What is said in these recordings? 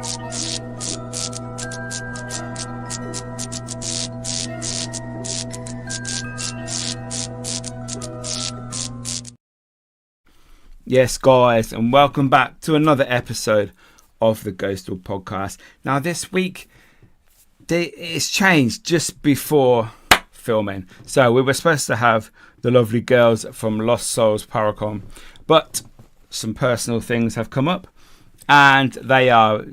Yes, guys, and welcome back to another episode of the Ghostoul Podcast. Now, this week, it's changed just before filming. So, we were supposed to have the lovely girls from Lost Souls Paranormal, but some personal things have come up, and they are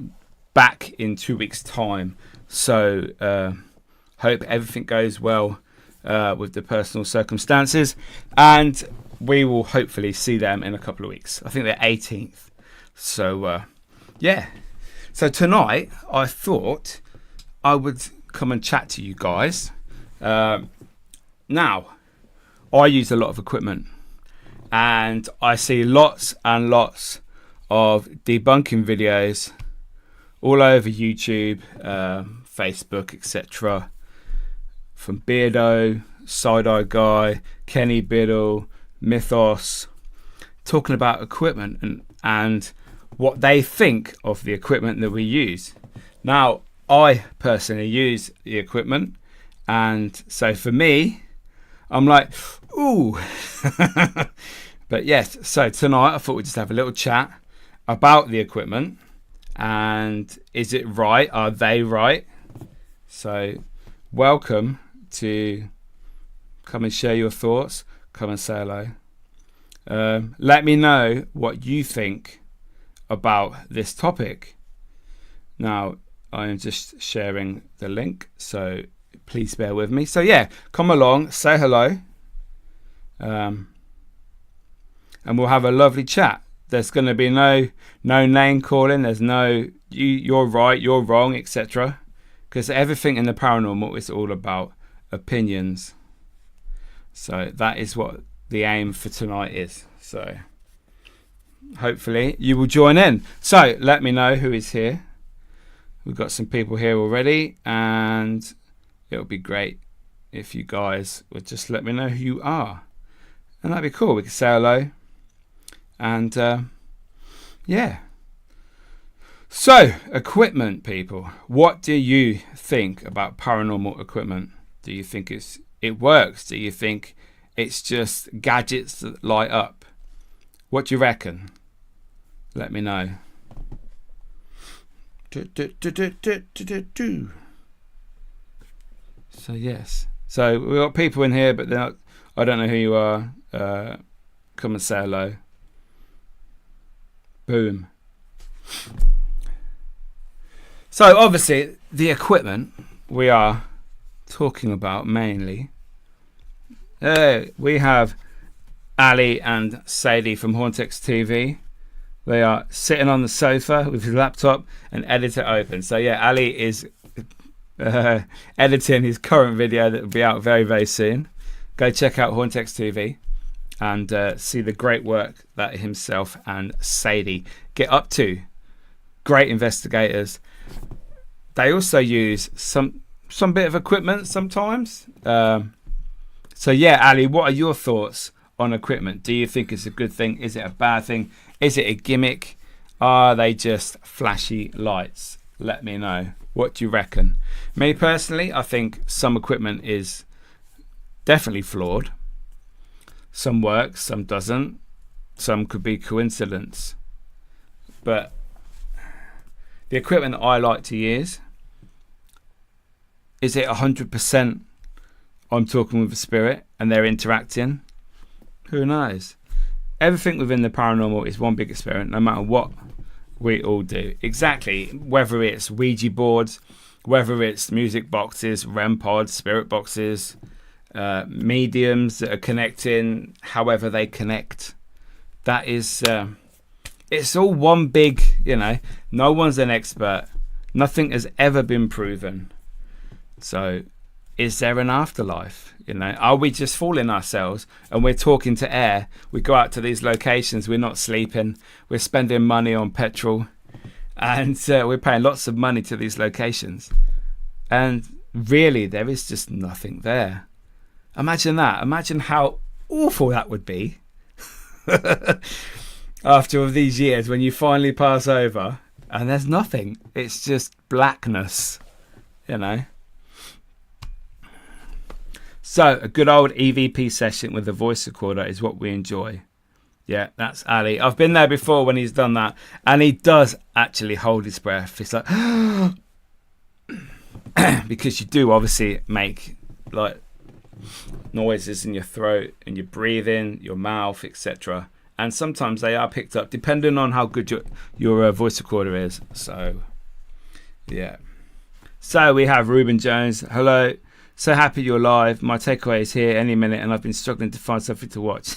back in 2 weeks' time. So, hope everything goes well with the personal circumstances, and we will hopefully see them in a couple of weeks. I think they're 18th. So, yeah. So tonight, I thought I would come and chat to you guys. Now, I use a lot of equipment. And I see lots and lots of debunking videos all over YouTube, Facebook, etc. From Beardo, Side-Eye Guy, Kenny Biddle, Mythos, talking about equipment and what they think of the equipment that we use. Now, I personally use the equipment, and so for me, I'm like, ooh. But yes, so tonight I thought we'd just have a little chat about the equipment, and is it right? Are they right? So welcome to come and share your thoughts. Come and say hello. Let me know what you think about this topic. Now, I am just sharing the link, so please bear with me. So yeah, come along, say hello, and we'll have a lovely chat. There's going to be no name calling. There's no you're right, you're wrong, etc. Because everything in the paranormal is all about opinions. So that is what the aim for tonight is. So hopefully you will join in. So let me know who is here. We've got some people here already, and it would be great if you guys would just let me know who you are. And that'd be cool. We could say hello. And yeah. So, equipment, people. What do you think about paranormal equipment? Do you think it works? Do you think it's just gadgets that light up? What do you reckon? Let me know. So yes. So we've got people in here, but I don't know who you are. Come and say hello. Boom. So obviously the equipment we are talking about mainly. We have Ali and Sadie from Hauntex TV. They are sitting on the sofa with his laptop and editor open. So yeah, Ali is editing his current video that will be out very, very soon. Go check out Hauntex TV and see the great work that himself and Sadie get up to. Great investigators. They also use some bit of equipment sometimes. So yeah, Ali, what are your thoughts on equipment? Do you think it's a good thing? Is it a bad thing? Is it a gimmick? Are they just flashy lights? Let me know. What do you reckon? Me personally, I think some equipment is definitely flawed. Some works, some doesn't. Some could be coincidence. But the equipment I like to use, is it 100% I'm talking with a spirit and they're interacting? Who knows? Everything within the paranormal is one big experiment, no matter what we all do. Exactly. Whether it's Ouija boards, whether it's music boxes, REM pods, spirit boxes, mediums that are connecting, however they connect. That is, it's all one big, no one's an expert. Nothing has ever been proven. So is there an afterlife? Are we just fooling ourselves and we're talking to air? We go out to these locations, we're not sleeping, we're spending money on petrol, and we're paying lots of money to these locations. And really, there is just nothing there. Imagine that. Imagine how awful that would be after all these years when you finally pass over and there's nothing. It's just blackness, you know. So a good old EVP session with a voice recorder is what we enjoy. Yeah, that's Ali. I've been there before when he's done that, and he does actually hold his breath. It's like because you do obviously make like noises in your throat and your breathing, your mouth, etc. And sometimes they are picked up depending on how good your voice recorder is. So yeah. So we have Ruben Jones. Hello. So happy you're live. My takeaway is here any minute, and I've been struggling to find something to watch.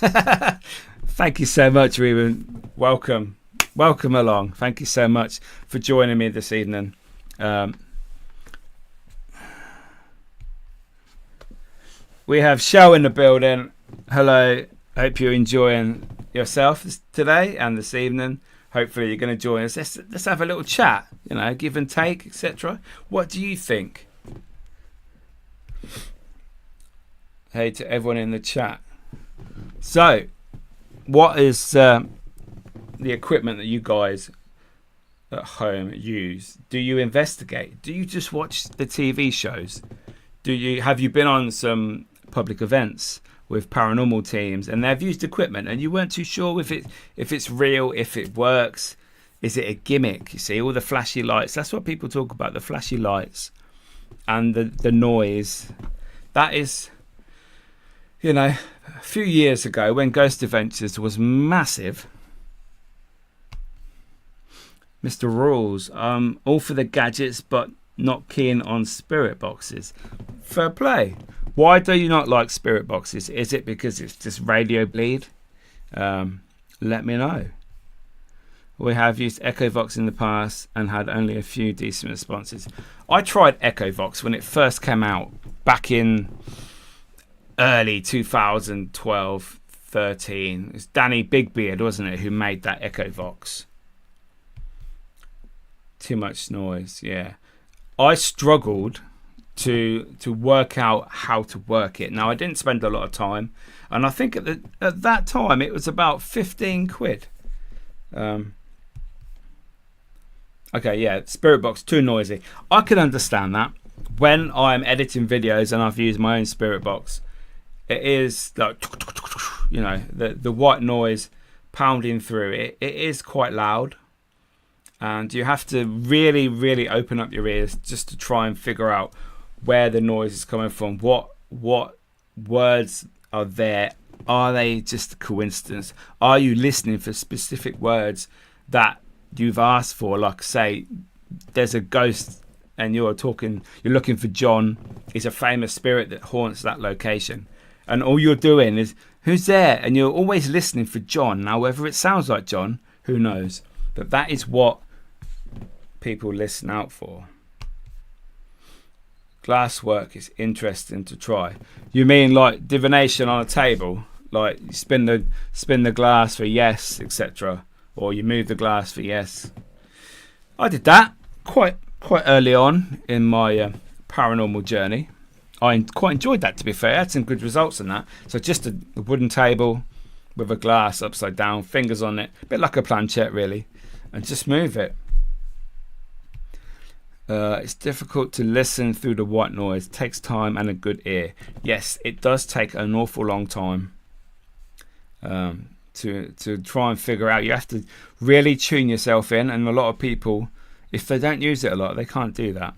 Thank you so much, Ruben. Welcome along. Thank you so much for joining me this evening. We have Shell in the building. Hello. Hope you're enjoying yourself today and this evening. Hopefully you're going to join us. Let's have a little chat, you know, give and take, etc. What do you think? Hey to everyone in the chat. So, what is the equipment that you guys at home use? Do you investigate? Do you just watch the TV shows? Have you been on some public events with paranormal teams and they've used equipment and you weren't too sure if it's real, if it works? Is it a gimmick? You see all the flashy lights. That's what people talk about, the flashy lights and the noise. That is, you know, a few years ago when Ghost Adventures was massive. Mr. Rules, all for the gadgets but not keen on spirit boxes. Fair play. Why do you not like spirit boxes? Is it because it's just radio bleed? Let me know. We have used EchoVox in the past and had only a few decent responses. I tried EchoVox when it first came out back in early 2012, 13. It's Danny Bigbeard, wasn't it, who made that EchoVox? Too much noise, yeah. I struggled to work out how to work it. Now, I didn't spend a lot of time, and I think at that time it was about 15 quid. Okay, yeah, Spirit Box, too noisy. I can understand that. When I'm editing videos and I've used my own Spirit Box, it is like, you know, the white noise pounding through it. It is quite loud, and you have to really, really open up your ears just to try and figure out where the noise is coming from. What words are there? Are they just a coincidence? Are you listening for specific words that you've asked for? Like, say, there's a ghost and you're looking for John. He's a famous spirit that haunts that location. And all you're doing is, who's there? And you're always listening for John. Now, whether it sounds like John, who knows? But that is what people listen out for. Glasswork is interesting to try. You mean like divination on a table? Like you spin the glass for yes, etc. Or you move the glass for yes. I did that quite early on in my paranormal journey. I quite enjoyed that, to be fair. I had some good results in that. So just a wooden table with a glass upside down, fingers on it, a bit like a planchette really, and just move it. It's difficult to listen through the white noise. It takes time and a good ear. Yes, it does take an awful long time to try and figure out. You have to really tune yourself in, and a lot of people, if they don't use it a lot, they can't do that.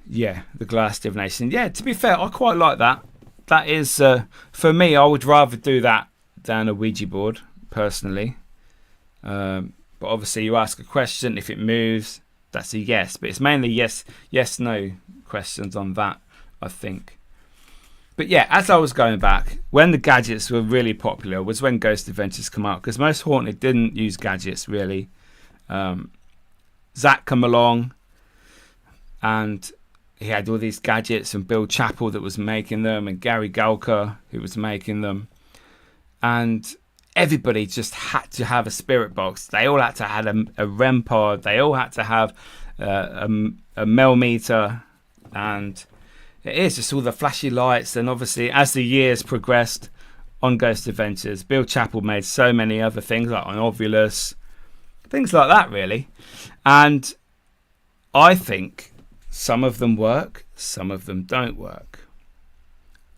Yeah, the glass divination. Yeah, to be fair, I quite like that. That is, for me, I would rather do that than a Ouija board, personally. But obviously you ask a question, if it moves, that's a yes. But it's mainly yes, no questions on that, I think. But yeah, as I was going back, when the gadgets were really popular was when Ghost Adventures come out, because most Haunted didn't use gadgets really. Zach come along and he had all these gadgets, and Bill Chappell that was making them, and Gary Galka who was making them. And everybody just had to have a spirit box. They all had to have a REM pod. They all had to have a mel meter. And it is just all the flashy lights. And obviously, as the years progressed on Ghost Adventures, Bill Chappell made so many other things, like on Ovulus, Things like that, really. And I think some of them work, some of them don't work.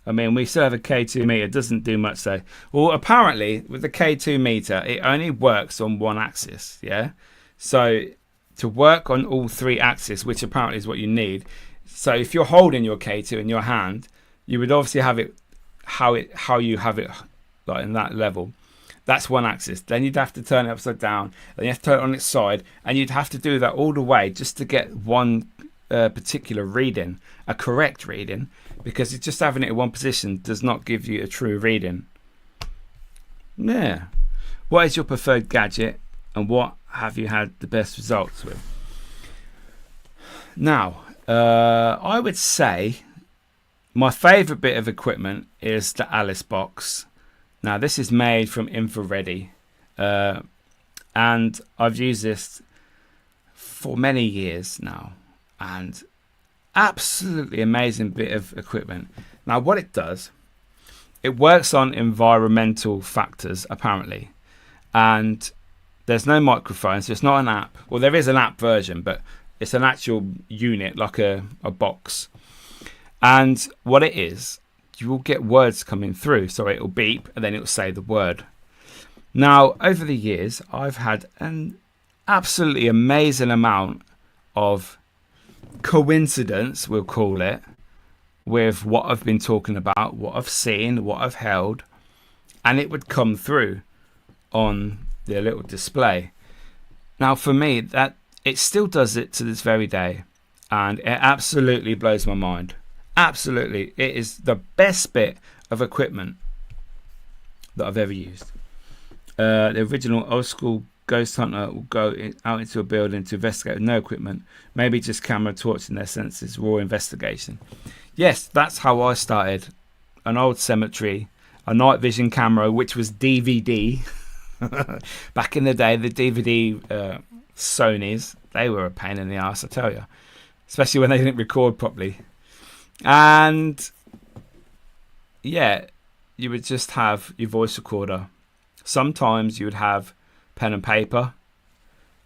I mean, we still have a K2 meter, doesn't do much though. Well, apparently with the K2 meter, it only works on one axis, yeah? So to work on all three axes, which apparently is what you need. So if you're holding your K2 in your hand, you would obviously have it how you have it, like in that level. That's one axis. Then you'd have to turn it upside down. Then you have to turn it on its side, and you'd have to do that all the way just to get one particular reading, a correct reading, because it's just having it in one position does not give you a true reading. Yeah. What is your preferred gadget, and what have you had the best results with? Now, I would say my favourite bit of equipment is the Alice box. Now, this is made from infrared, and I've used this for many years now, and absolutely amazing bit of equipment. Now, what it does, it works on environmental factors, apparently, and there's no microphone, so it's not an app. Well, there is an app version, but it's an actual unit, like a box. And what it is, you will get words coming through. So it will beep and then it will say the word. Now, over the years, I've had an absolutely amazing amount of coincidence, we'll call it, with what I've been talking about, what I've seen, what I've held, and it would come through on the little display. Now, for me, that it still does it to this very day, and it absolutely blows my mind. Absolutely, it is the best bit of equipment that I've ever used. The original old school ghost hunter will go out into a building to investigate with no equipment, maybe just camera, torch in their senses, raw investigation. Yes, that's how I started. An old cemetery, a night vision camera, which was DVD. Back in the day, the DVD Sonys, they were a pain in the ass, I tell you, especially when they didn't record properly. And yeah, you would just have your voice recorder. Sometimes you would have pen and paper.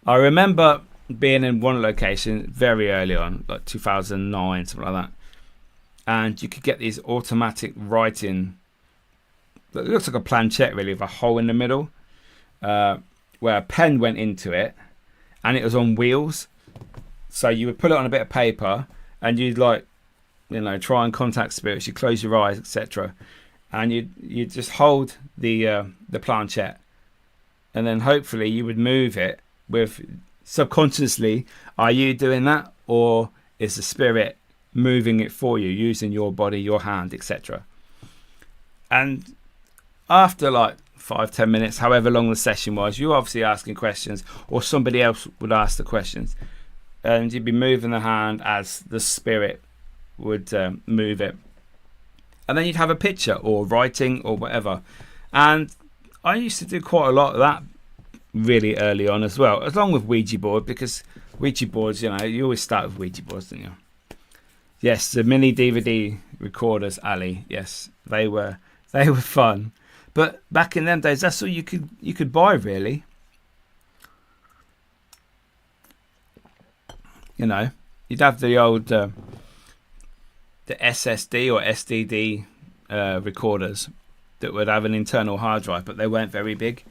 I remember being in one location very early on, like 2009, something like that, and you could get these automatic writing. It looks like a planchette, really, with a hole in the middle, where a pen went into it, and it was on wheels. So you would put it on a bit of paper, and you'd try and contact spirits. You close your eyes, etc., and you just hold the planchette, and then hopefully you would move it with subconsciously. Are you doing that, or is the spirit moving it for you using your body, your hand, etc.? And after like 5-10 minutes, however long the session was, you're obviously asking questions, or somebody else would ask the questions, and you'd be moving the hand as the spirit would move it, and then you'd have a picture or writing or whatever. And I used to do quite a lot of that really early on as well, along with Ouija board, because Ouija boards, you always start with Ouija boards, don't you? Yes, the mini DVD recorders, Ali. Yes, they were fun. But back in them days, that's all you could buy, really. You'd have the old the SSD or SDD recorders that would have an internal hard drive, but they weren't very big,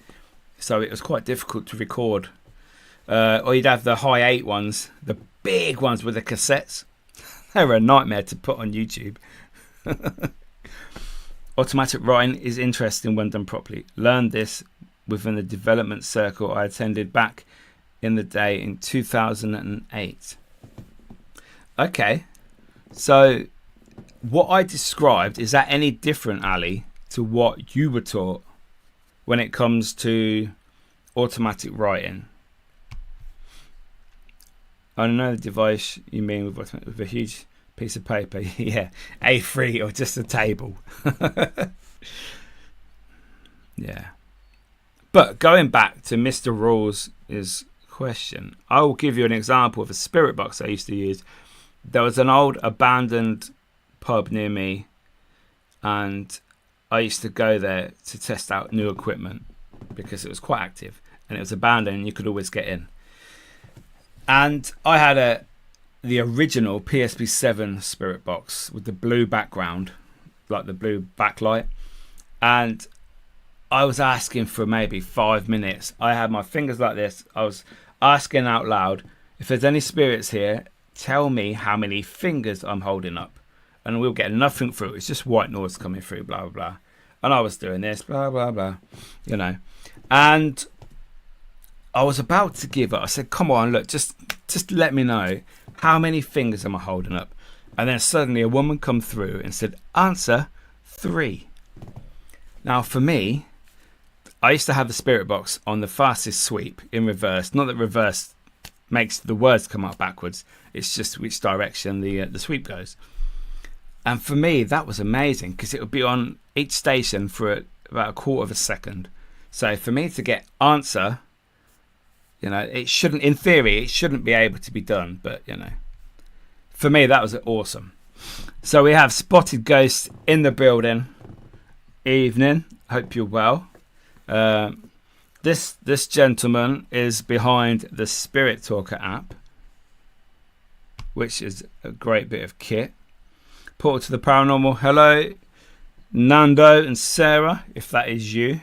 so it was quite difficult to record. Or you'd have the high 8 ones, the big ones with the cassettes. They were a nightmare to put on YouTube. Automatic writing is interesting when done properly. Learned this within the development circle I attended back in the day in 2008. Okay, so what I described, is that any different, Ali, to what you were taught when it comes to automatic writing? I don't know the device you mean with a huge piece of paper. Yeah, A3 or just a table. Yeah. But going back to Mr. Rawls' question, I will give you an example of a spirit box I used to use. There was an old abandoned pub near me, and I used to go there to test out new equipment because it was quite active. and it was abandoned, and you could always get in. And I had the original PSP7 spirit box with the blue background, like the blue backlight, and I was asking for maybe 5 minutes. I had my fingers like this. I was asking out loud, if there's any spirits here, tell me how many fingers I'm holding up, and we'll get nothing through. It's just white noise coming through, blah blah blah. And I was doing this, blah blah blah, and I was about to give up. I said, come on, look, just let me know, how many fingers am I holding up? And then suddenly a woman come through and said, answer 3. Now for me, I used to have the spirit box on the fastest sweep in reverse. Not that reverse makes the words come out backwards, it's just which direction the sweep goes. And for me, that was amazing, because it would be on each station for about a quarter of a second. So for me to get answer, it shouldn't, in theory, it shouldn't be able to be done. But, for me, that was awesome. So we have spotted ghosts in the building. Evening. Hope you're well. This gentleman is behind the Spirit Talker app, which is a great bit of kit. Portal to the Paranormal. Hello, Nando and Sarah, if that is you.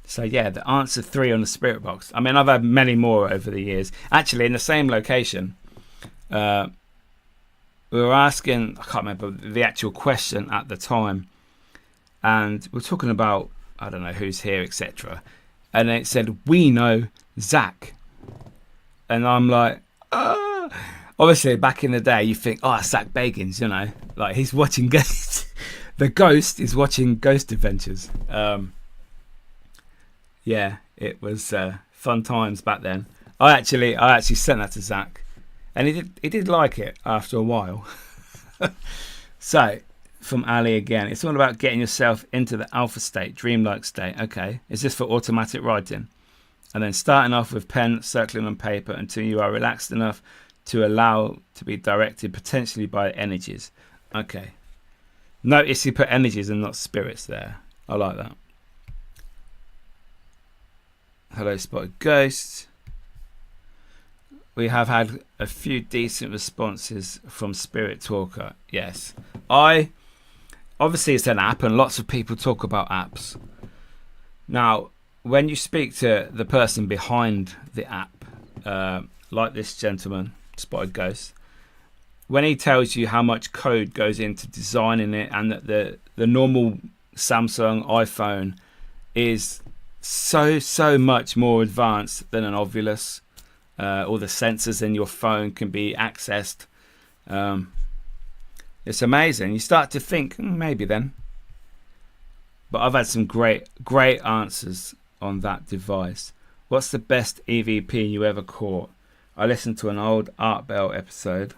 So yeah, the answer 3 on the spirit box. I mean, I've had many more over the years. Actually, in the same location, we were asking, I can't remember the actual question at the time, and we're talking about, I don't know who's here, etc. And it said, we know Zach. And I'm like, obviously back in the day, you think, it's Zach Bagans, like he's watching Ghost. The ghost is watching Ghost Adventures. Yeah, it was fun times back then. I actually sent that to Zach, and he did like it after a while. So, from Ali again, it's all about getting yourself into the alpha state, dreamlike state. Okay, is this for automatic writing? And then starting off with pen, circling on paper until you are relaxed enough to allow to be directed potentially by energies. Okay. Notice you put energies and not spirits there. I like that. Hello, Spotted Ghosts. We have had a few decent responses from Spirit Talker. Yes. Obviously it's an app, and lots of people talk about apps. Now, when you speak to the person behind the app, like this gentleman, Spotted Ghost, when he tells you how much code goes into designing it, and that the normal Samsung iPhone is so much more advanced than an Ovilus, all the sensors in your phone can be accessed. It's amazing. You start to think, maybe then. But I've had some great answers on that device. What's the best EVP you ever caught? I listened to an old Art Bell episode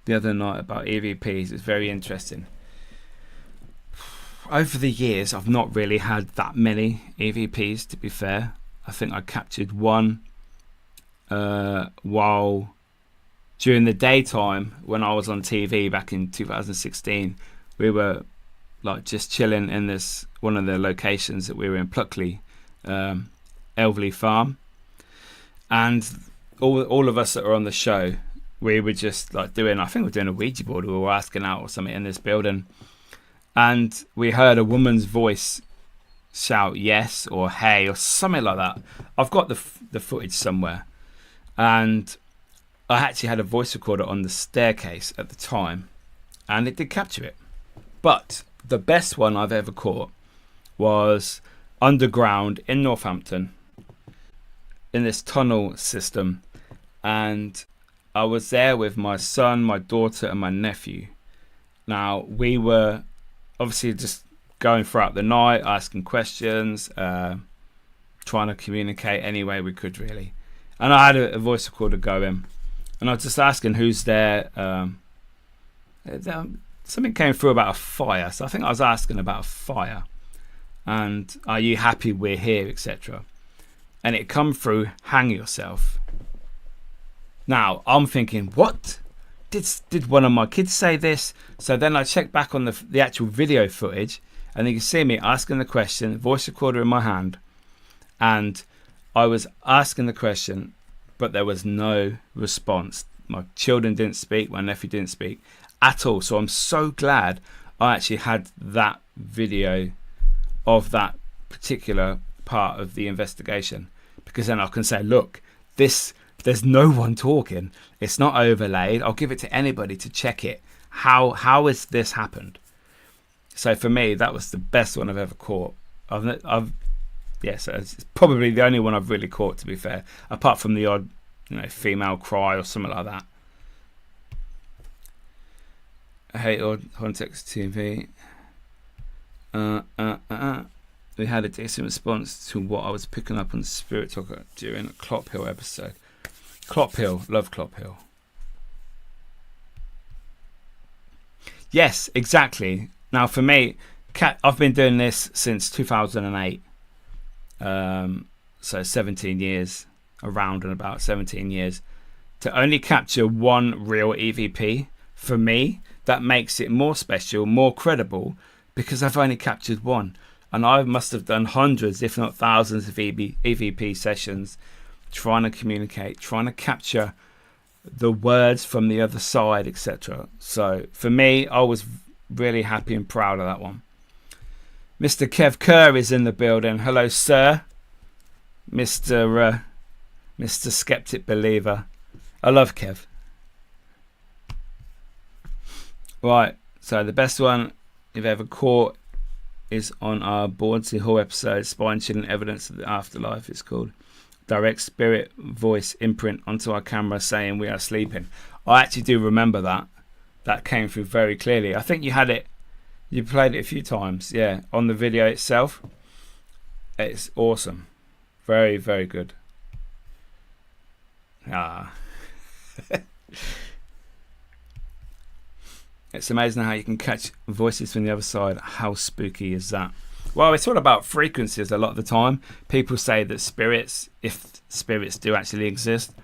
the other night about EVPs. It's very interesting. Over the years, I've not really had that many EVPs, to be fair. I think I captured one while during the daytime when I was on TV back in 2016. We were like just chilling in this one of the locations that we were in, Pluckley, Elverley Farm, and all of us that were on the show, we were just like doing, I think we were doing a Ouija board, we were asking out or something in this building, and we heard a woman's voice shout yes or hey or something like that. I've got the footage somewhere, and I actually had a voice recorder on the staircase at the time, and it did capture it. But the best one I've ever caught was underground in Northampton in this tunnel system, and I was there with my son, my daughter and my nephew. Now we were obviously just going throughout the night, asking questions, trying to communicate any way we could really. And I had a voice recorder going, and I was just asking who's there. Something came through about a fire, so I think I was asking about a fire, and are you happy we're here, etc. And it come through, hang yourself. Now I'm thinking, what? Did one of my kids say this? So then I checked back on the actual video footage, And you can see me asking the question, voice recorder in my hand, and I was asking the question, but there was no response. My children didn't speak, my nephew didn't speak at all. So I'm so glad I actually had that video of that particular part of the investigation, because then I can say, look, there's no one talking, it's not overlaid, I'll give it to anybody to check it. How has this happened? So for me, that was the best one I've ever caught. So it's probably the only one I've really caught, to be fair, apart from the odd, female cry or something like that. I hate odd context TV. We had a decent response to what I was picking up on Spirit Talker during a Clop Hill episode. Clop Hill, love Clop Hill. Yes, exactly. Now for me, I've been doing this since 2008. So 17 years, around and about 17 years. To only capture one real EVP, for me, that makes it more special, more credible, because I've only captured one. And I must have done hundreds, if not thousands, of EVP sessions, trying to communicate, trying to capture the words from the other side, etc. So for me, I was really happy and proud of that one. Mr. Kev Kerr is in the building. Hello, sir. Mr. Skeptic Believer. I love Kev. Right, so the best one you've ever caught is on our Bordsey Hall episode, Spine Chilling Evidence of the Afterlife, it's called. Direct spirit voice imprint onto our camera saying we are sleeping. I actually do remember that. That came through very clearly. I think you played it a few times, yeah, on the video itself. It's awesome. Very, very good. It's amazing how you can catch voices from the other side. How spooky is that? Well, it's all about frequencies a lot of the time. People say that spirits, if spirits do actually exist,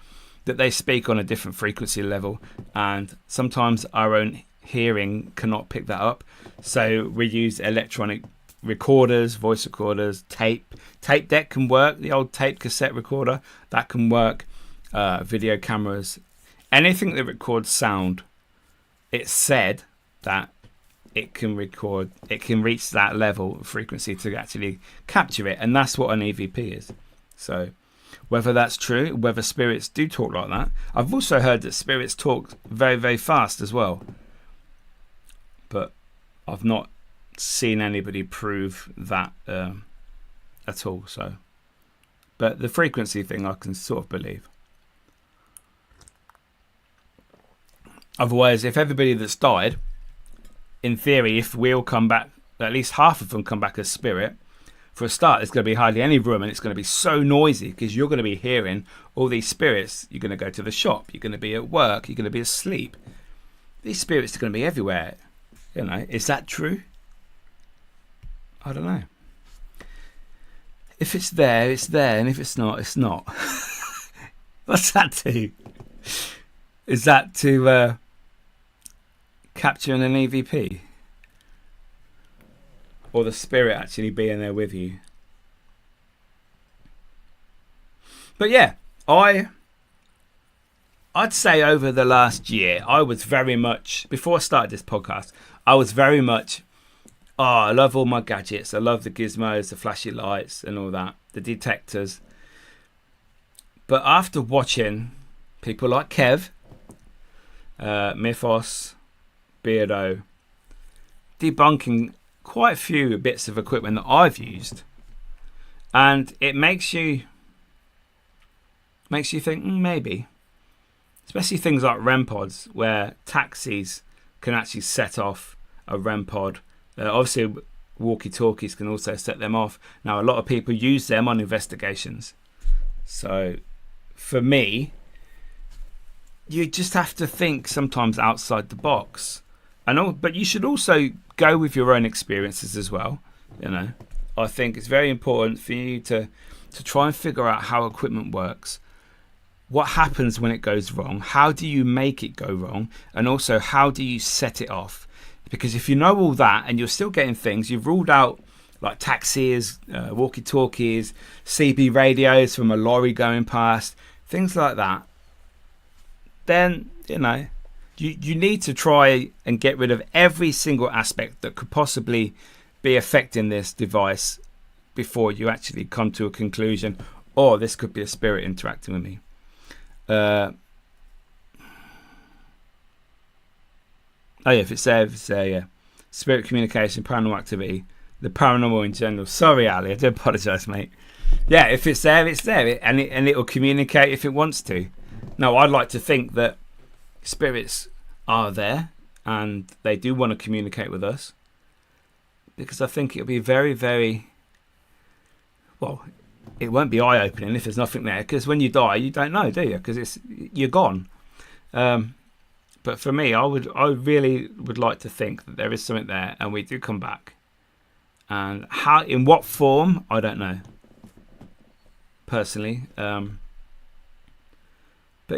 that they speak on a different frequency level, and sometimes our own hearing cannot pick that up. So we use electronic recorders, voice recorders, tape deck can work, the old tape cassette recorder, that can work, video cameras, anything that records sound. It's said that it can reach that level of frequency to actually capture it, and that's what an EVP is. So whether that's true, whether spirits do talk like that. I've also heard that spirits talk very, very fast as well, but I've not seen anybody prove that at all. So, but the frequency thing I can sort of believe. Otherwise, if everybody that's died, in theory, if we all come back, at least half of them come back as spirit, for a start, there's going to be hardly any room, and it's going to be so noisy because you're going to be hearing all these spirits. You're going to go to the shop, you're going to be at work, you're going to be asleep. These spirits are going to be everywhere. Is that true? I don't know. If it's there, it's there, and if it's not, it's not. What's that to? Is that to capturing an EVP? Or the spirit actually being there with you? But yeah, I'd say over the last year, I was very much, before I started this podcast, I was very much, I love all my gadgets. I love the gizmos, the flashy lights and all that, the detectors. But after watching people like Kev, Mythos, Beardo, debunking quite a few bits of equipment that I've used, and it makes you think maybe, especially things like REM pods, where taxis can actually set off a REM pod. Obviously walkie-talkies can also set them off. Now a lot of people use them on investigations, so for me, you just have to think sometimes outside the box. But you should also go with your own experiences as well. I think it's very important for you to try and figure out how equipment works. What happens when it goes wrong? How do you make it go wrong? And also, how do you set it off? Because if you know all that and you're still getting things, you've ruled out like taxis, walkie-talkies, CB radios from a lorry going past, things like that, then, you know, you need to try and get rid of every single aspect that could possibly be affecting this device before you actually come to a conclusion, or this could be a spirit interacting with me. If it's there, yeah. Spirit communication, paranormal activity, the paranormal in general. Sorry, Ali, I do apologise, mate. Yeah, if it's there, it's there, and it'll communicate if it wants to. No, I'd like to think that spirits are there and they do want to communicate with us, because I think it'll be very, very, well, it won't be eye-opening if there's nothing there, because when you die, you don't know, do you? Because you're gone. But for me, I really would like to think that there is something there, and we do come back. And how, in what form, I don't know. Personally, but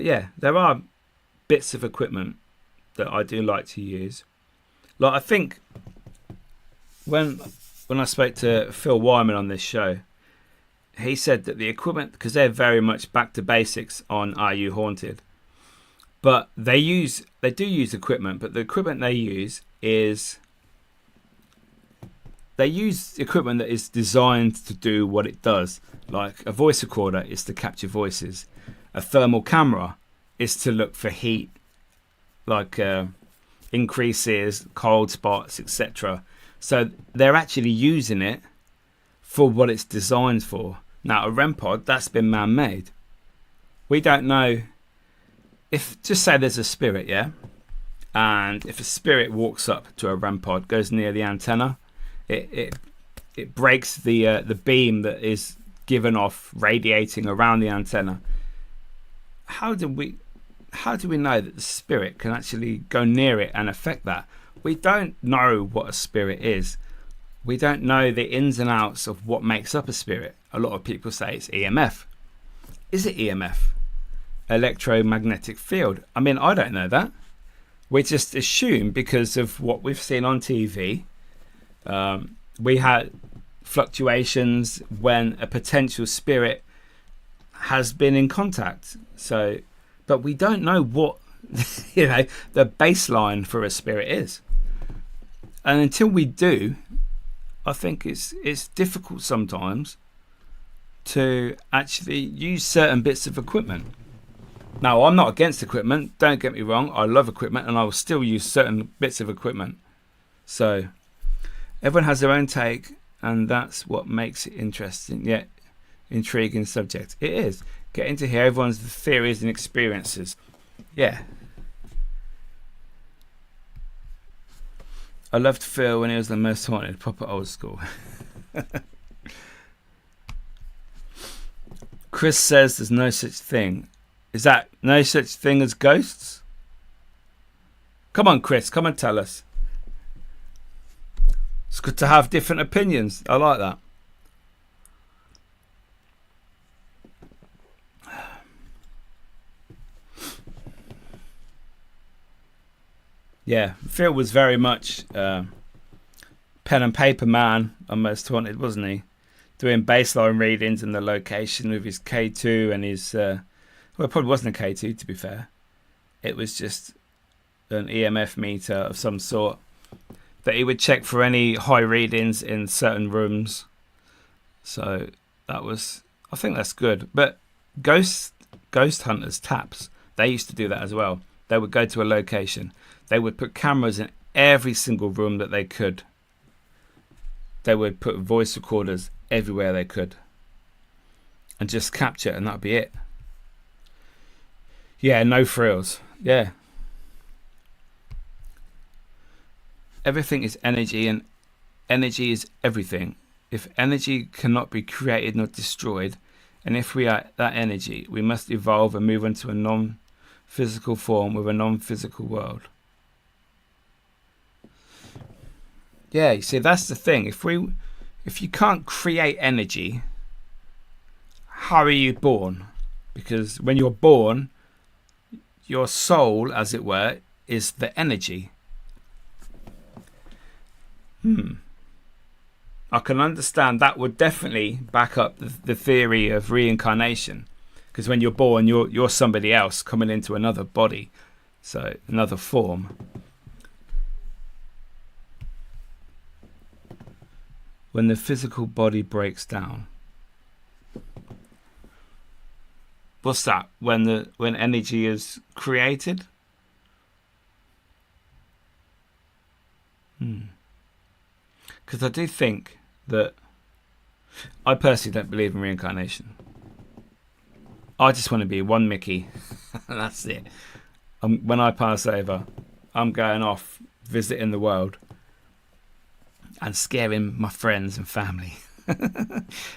yeah, there are bits of equipment that I do like to use. Like, I think when I spoke to Phil Wyman on this show, he said that the equipment, because they're very much back to basics on Are You Haunted, but they do use equipment, but the equipment they use equipment that is designed to do what it does. Like a voice recorder is to capture voices. A thermal camera is to look for heat, like increases, cold spots, etc. So they're actually using it for what it's designed for. Now, a REM pod, that's been man-made. We don't know if, just say there's a spirit, yeah? And if a spirit walks up to a REM pod, goes near the antenna, it breaks the beam that is given off, radiating around the antenna. How do we know that the spirit can actually go near it and affect that? We don't know what a spirit is. We don't know the ins and outs of what makes up a spirit. A lot of people say it's EMF. Is it EMF? Electromagnetic field. I mean, I don't know that. We just assume because of what we've seen on TV. We had fluctuations when a potential spirit has been in contact. So, but we don't know what the baseline for a spirit is. And until we do, I think it's difficult sometimes to actually use certain bits of equipment. Now, I'm not against equipment, don't get me wrong. I love equipment and I will still use certain bits of equipment. So everyone has their own take, and that's what makes it interesting, yet intriguing subject. It is. Getting to hear everyone's theories and experiences. Yeah. I loved Phil when he was the most haunted, proper old school. Chris says there's no such thing. Is that no such thing as ghosts? Come on, Chris, come and tell us. It's good to have different opinions. I like that. Yeah, Phil was very much pen and paper man on Most Haunted, wasn't he? Doing baseline readings and the location with his K2 and his... well, it probably wasn't a K2, to be fair. It was just an EMF meter of some sort that he would check for any high readings in certain rooms. So that was... I think that's good. But ghost hunters, taps, they used to do that as well. They would go to a location. They would put cameras in every single room that they could. They would put voice recorders everywhere they could. And just capture, and that'd be it. Yeah, no frills. Yeah. Everything is energy, and energy is everything. If energy cannot be created nor destroyed, and if we are that energy, we must evolve and move into a non-physical form with a non-physical world. Yeah, you see, that's the thing. If you can't create energy, how are you born? Because when you're born, your soul, as it were, is the energy. I can understand that would definitely back up the theory of reincarnation, because when you're born, you're somebody else coming into another body, so another form. When the physical body breaks down, what's that? When energy is created? Because I do think that I personally don't believe in reincarnation. I just want to be one Mickey. That's it. When I pass over, I'm going off visiting the world and scaring my friends and family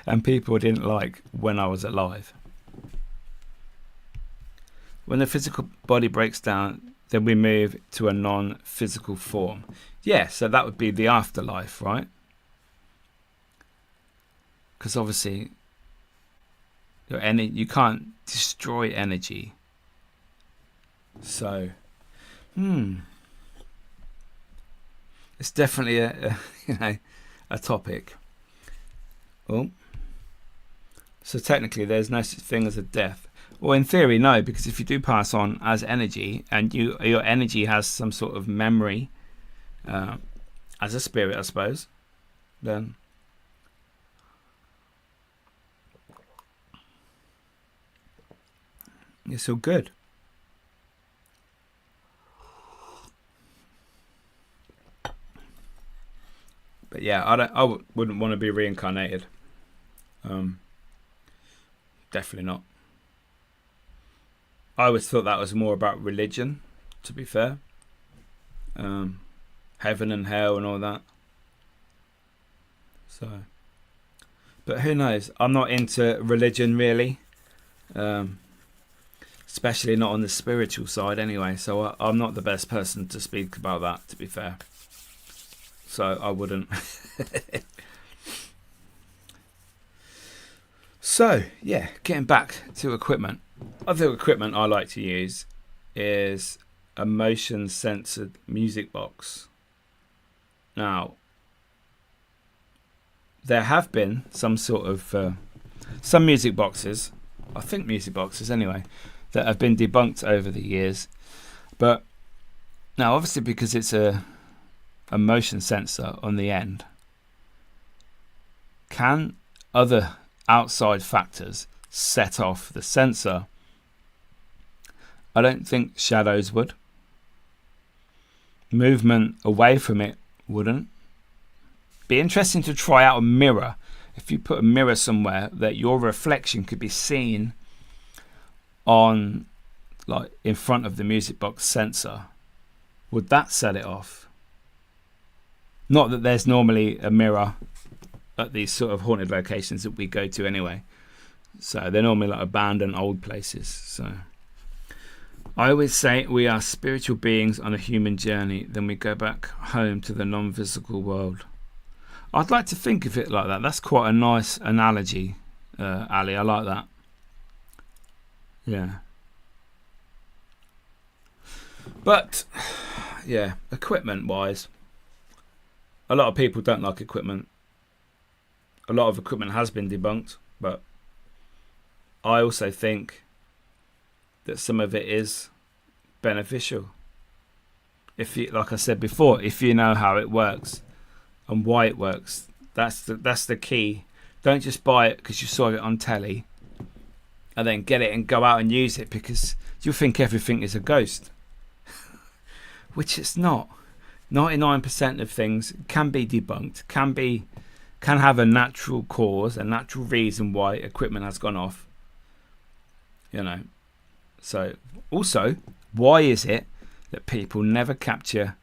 and people I didn't like when I was alive. When the physical body breaks down, then we move to a non-physical form. Yeah, so that would be the afterlife, right? Because obviously, you can't destroy energy. So, it's definitely a topic. Well, so technically, there's no such thing as a death. Well, in theory, no, because if you do pass on as energy, and your energy has some sort of memory, as a spirit, I suppose, then it's all good. But yeah, I wouldn't want to be reincarnated. Definitely not. I always thought that was more about religion, to be fair. Heaven and hell and all that. So, but who knows? I'm not into religion really, especially not on the spiritual side anyway. So I'm not the best person to speak about that, to be fair. So I wouldn't. So yeah, getting back to equipment. Other equipment I like to use is a motion censored music box. Now, there have been some sort of some music boxes, I think music boxes anyway, that have been debunked over the years. But now, obviously, because it's a motion sensor on the end, can other outside factors set off the sensor? I don't think shadows would. Movement away from it wouldn't. Be interesting to try out a mirror. If you put a mirror somewhere that your reflection could be seen on, like in front of the music box sensor, would that set it off? Not that there's normally a mirror at these sort of haunted locations that we go to anyway. So they're normally like abandoned old places. So I always say we are spiritual beings on a human journey, then we go back home to the non-physical world. I'd like to think of it like that. That's quite a nice analogy, Ali. I like that. Yeah. But, yeah, equipment-wise, a lot of people don't like equipment. A lot of equipment has been debunked, but I also think that some of it is beneficial. If you, like I said before, if you know how it works and why it works, that's the key. Don't just buy it because you saw it on telly and then get it and go out and use it because you'll think everything is a ghost, which it's not. 99% of things can be debunked, can have a natural cause, a natural reason why equipment has gone off. You know. So, also, why is it that people never capture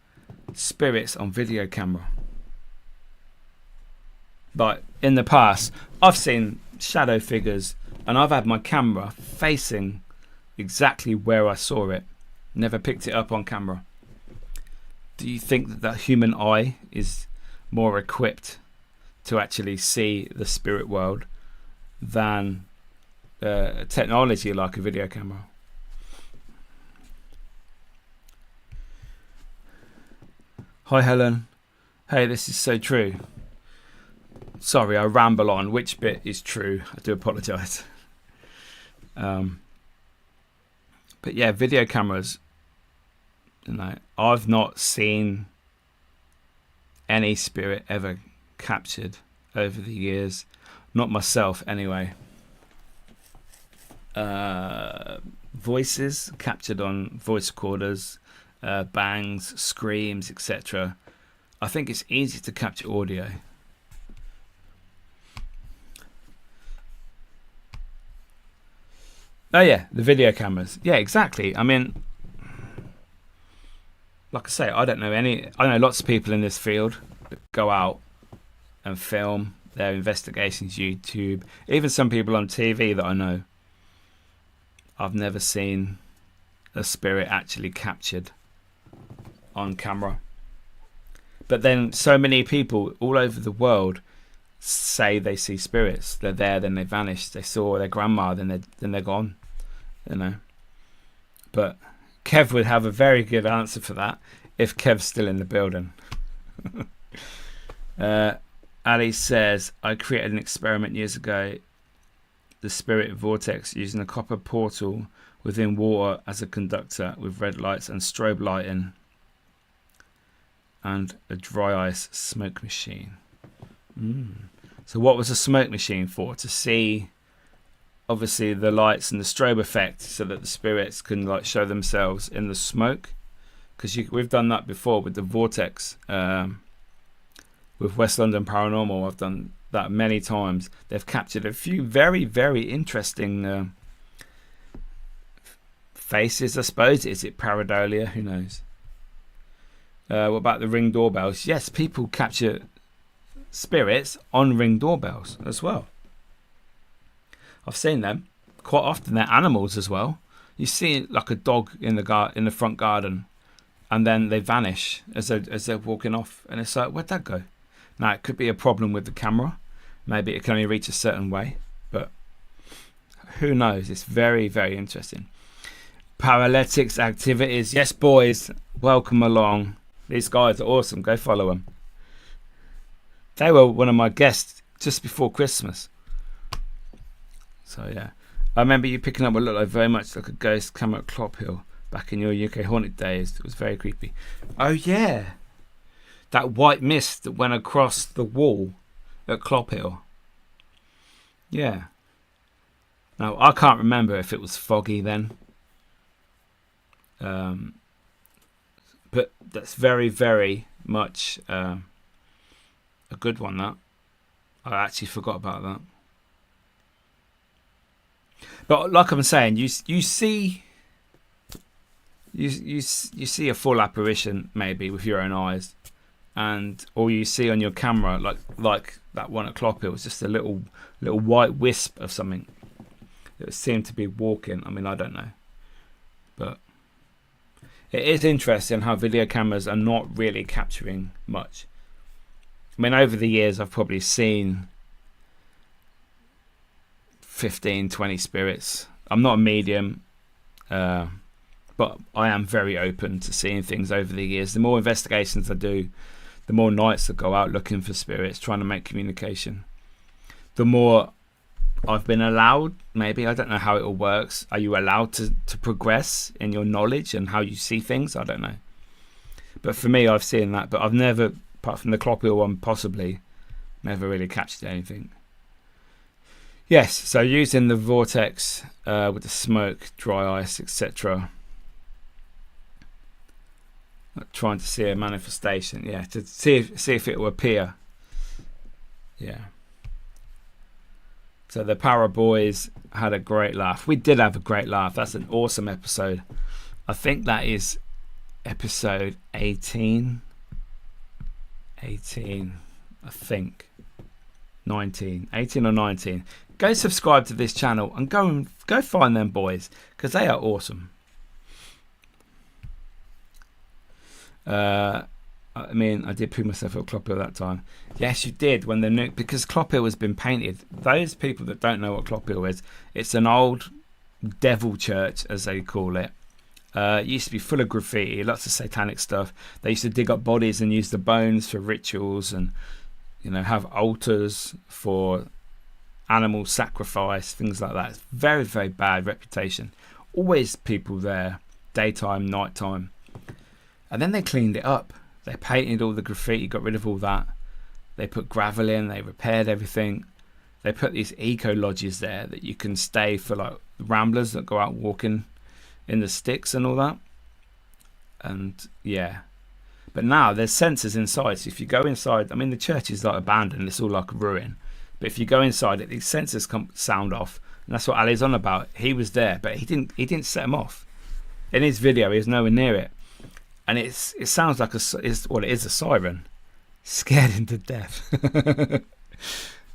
spirits on video camera? Like, in the past, I've seen shadow figures and I've had my camera facing exactly where I saw it. Never picked it up on camera. Do you think that the human eye is more equipped to actually see the spirit world than technology like a video camera? Hi Helen. Hey, this is so true. Sorry, I ramble on. Which bit is true? I do apologise. But yeah, video cameras. I've not seen any spirit ever captured over the years. Not myself, anyway. Voices captured on voice recorders, bangs, screams, etc. I think it's easy to capture audio. Oh yeah, the video cameras. Yeah, exactly. I mean, like I say, I know lots of people in this field that go out and film their investigations, YouTube, even some people on TV that I know. I've never seen a spirit actually captured on camera. But then so many people all over the world say they see spirits. They're there, then they vanish. They saw their grandma, then they're gone. But Kev would have a very good answer for that if Kev's still in the building. Ali says, I created an experiment years ago, the spirit vortex, using a copper portal within water as a conductor with red lights and strobe lighting and a dry ice smoke machine. So what was a smoke machine for? To see obviously the lights and the strobe effect so that the spirits can like show themselves in the smoke, because we've done that before with the vortex. With West London Paranormal, I've done that many times. They've captured a few very, very interesting faces, I suppose. Is it pareidolia? Who knows? What about the Ring doorbells? Yes, people capture spirits on Ring doorbells as well. I've seen them quite often. They're animals as well. You see like a dog in the front garden, and then they vanish as they're walking off, and it's like, where'd that go? Now it could be a problem with the camera. Maybe it can only reach a certain way, but who knows? It's very, very interesting. Paralytics activities. Yes, boys, welcome along. These guys are awesome. Go follow them. They were one of my guests just before Christmas. So yeah, I remember you picking up what looked like very much like a ghost camera at Clophill back in your UK haunted days. It was very creepy. Oh yeah, that white mist that went across the wall at Clophill. Yeah. Now I can't remember if it was foggy then. But that's very, very much a good one. That I actually forgot about that. But like I'm saying, you see a full apparition maybe with your own eyes, or you see on your camera like that one at Clophill was just a little white wisp of something that seemed to be walking. I mean, I don't know, but it is interesting how video cameras are not really capturing much. I mean, over the years I've probably seen 15, 20 spirits. I'm not a medium, but I am very open to seeing things over the years. The more investigations I do, the more nights I go out looking for spirits, trying to make communication, the more I've been allowed, maybe, I don't know how it all works. Are you allowed to progress in your knowledge and how you see things? I don't know. But for me, I've seen that, but I've never, apart from the Clophill one possibly, never really captured anything. Yes, so using the vortex with the smoke, dry ice, etc. Trying to see a manifestation, yeah, to see if it will appear. Yeah. So the Para Boys had a great laugh. We did have a great laugh. That's an awesome episode. I think that is episode 18. 18, I think. 19. 18 or 19. Go subscribe to this channel and go find them boys, because they are awesome. I mean, I did poo myself at Clophill that time. Yes, you did, when because Clophill has been painted. Those people that don't know what Clophill is, it's an old devil church, as they call it, It used to be full of graffiti, lots of satanic stuff. They used to dig up bodies and use the bones for rituals, and have altars for animal sacrifice, things like that. It's very, very bad reputation. Always people there, daytime, nighttime. And then they cleaned it up. They painted all the graffiti, got rid of all that. They put gravel in, they repaired everything. They put these eco lodges there that you can stay for, like ramblers that go out walking in the sticks and all that. And yeah, but now there's sensors inside, so if you go inside, I mean, the church is like abandoned, it's all like a ruin, but if you go inside it, these sensors come sound off, and that's what Ali's on about. He was there, but he didn't set them off. In his video, he was nowhere near it, and it sounds like it is a siren. Scared him to death.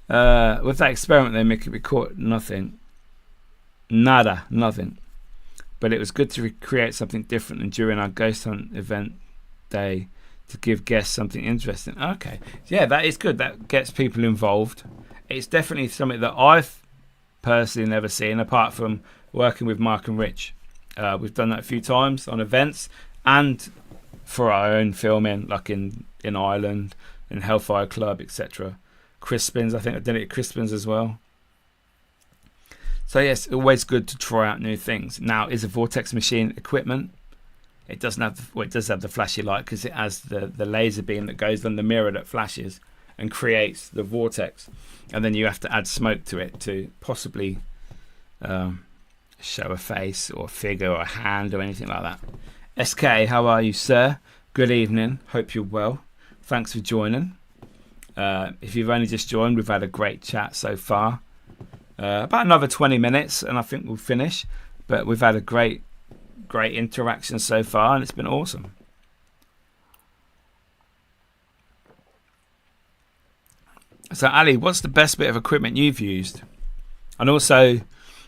With that experiment they make it, we caught nothing. Nothing. But it was good to recreate something different than during our ghost hunt event day, to give guests something interesting. Okay, yeah, that is good. That gets people involved. It's definitely something that I've personally never seen, apart from working with Mark and Rich. We've done that a few times on events and for our own filming, like in Ireland, in Hellfire Club, etc. Crispins, I think I did it at Crispins as well. So yes, always good to try out new things. Now, is a vortex machine equipment? It doesn't have, it does have the flashy light, because it has the laser beam that goes on the mirror that flashes and creates the vortex, and then you have to add smoke to it to possibly show a face or a figure or a hand or anything like that. SK, how are you, sir? Good evening. Hope you're well. Thanks for joining. If you've only just joined, we've had a great chat so far. About another 20 minutes and I think we'll finish, but we've had a great interaction so far, and it's been awesome. So Ali, what's the best bit of equipment you've used? And also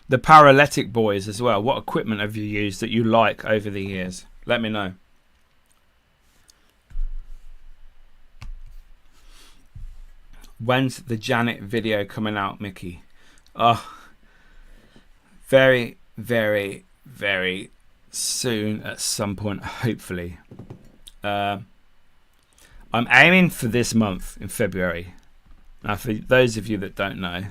the paralytic boys as well, what equipment have you used that you like over the years? Let me know. When's the Janet video coming out, Mickey? Oh, very, very, very soon at some point, hopefully. I'm aiming for this month in February. Now, for those of you that don't know,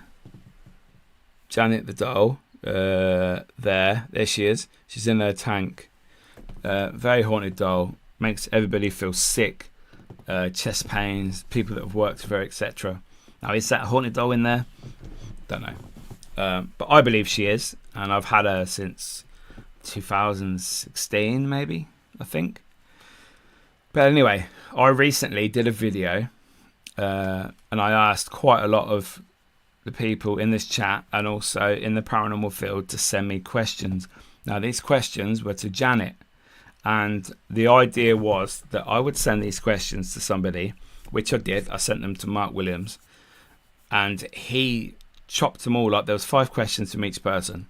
Janet the doll, there she is. She's in her tank. Very haunted doll. Makes everybody feel sick. Chest pains, people that have worked with her, etc. Now, is that a haunted doll in there? Don't know. But I believe she is, and I've had her since 2016, maybe, I think. But anyway, I recently did a video, and I asked quite a lot of the people in this chat and also in the paranormal field to send me questions. Now, these questions were to Janet, and the idea was that I would send these questions to somebody, which I did. I sent them to Mark Williams, and he chopped them all up. There was 5 questions from each person,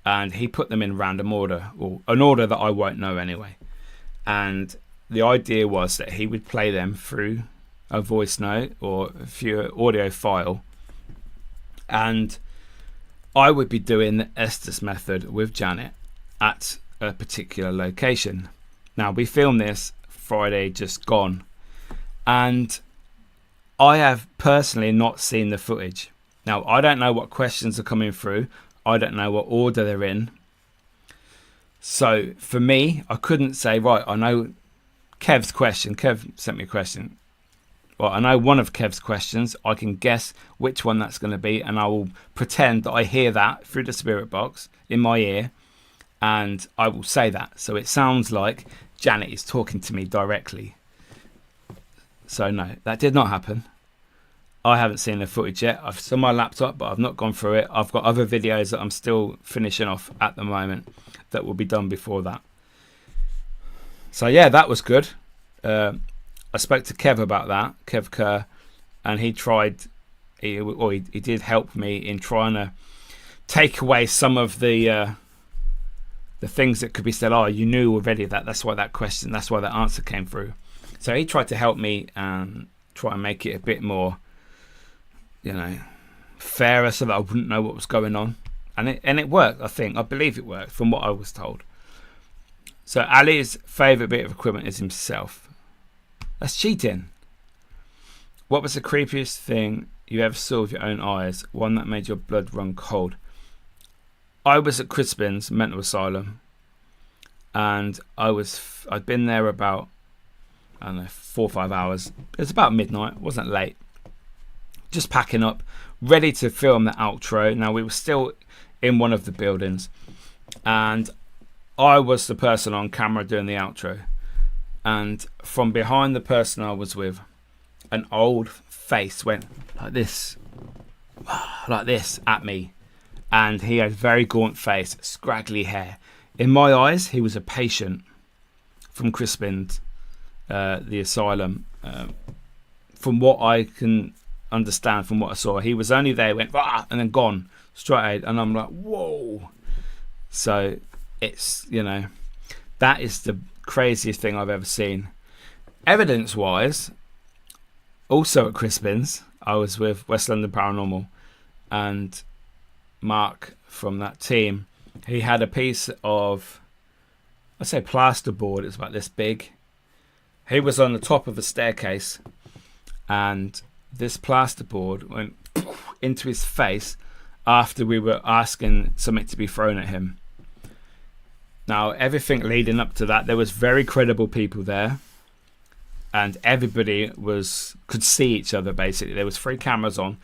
and he put them in random order, or an order that I won't know anyway. And the idea was that he would play them through a voice note or a few audio file, and I would be doing the Estes method with Janet at a particular location. Now, we filmed this Friday just gone, and I have personally not seen the footage. Now, I don't know what questions are coming through. I don't know what order they're in. So for me, I couldn't say, right, I know Kev's question. Kev sent me a question. Well, I know one of Kev's questions. I can guess which one that's going to be, and I will pretend that I hear that through the spirit box in my ear, and I will say that. So it sounds like Janet is talking to me directly. So no, that did not happen. I haven't seen the footage yet. It's on my laptop, but I've not gone through it. I've got other videos that I'm still finishing off at the moment that will be done before that. So yeah, that was good. I spoke to Kev about that, Kev Kerr, and he did help me in trying to take away some of the things that could be said. Oh, you knew already that's why that question, that's why that answer came through. So he tried to help me and try and make it a bit more, fairer, so that I wouldn't know what was going on. And it worked, I think. I believe it worked from what I was told. So Ali's favourite bit of equipment is himself. That's cheating. What was the creepiest thing you ever saw with your own eyes? One that made your blood run cold. I was at Crispin's mental asylum, and I'd been there about, I don't know, 4 or 5 hours. It was about midnight. It wasn't late. Just packing up, ready to film the outro. Now we were still in one of the buildings, and I was the person on camera doing the outro. And from behind the person I was with, an old face went like this at me. And he had a very gaunt face, scraggly hair. In my eyes, he was a patient from Crispin's, the asylum. From what I can understand, from what I saw, he was only there, went, and then gone straight ahead. And I'm like, whoa. So it's, that is the craziest thing I've ever seen. Evidence-wise, also at Crispin's, I was with West London Paranormal, and Mark from that team, he had a piece of, I'd say, plasterboard. It was about this big. He was on the top of a staircase, and this plasterboard went into his face after we were asking something to be thrown at him. Now, everything leading up to that, there was very credible people there, and everybody could see each other, basically. There was 3 cameras on,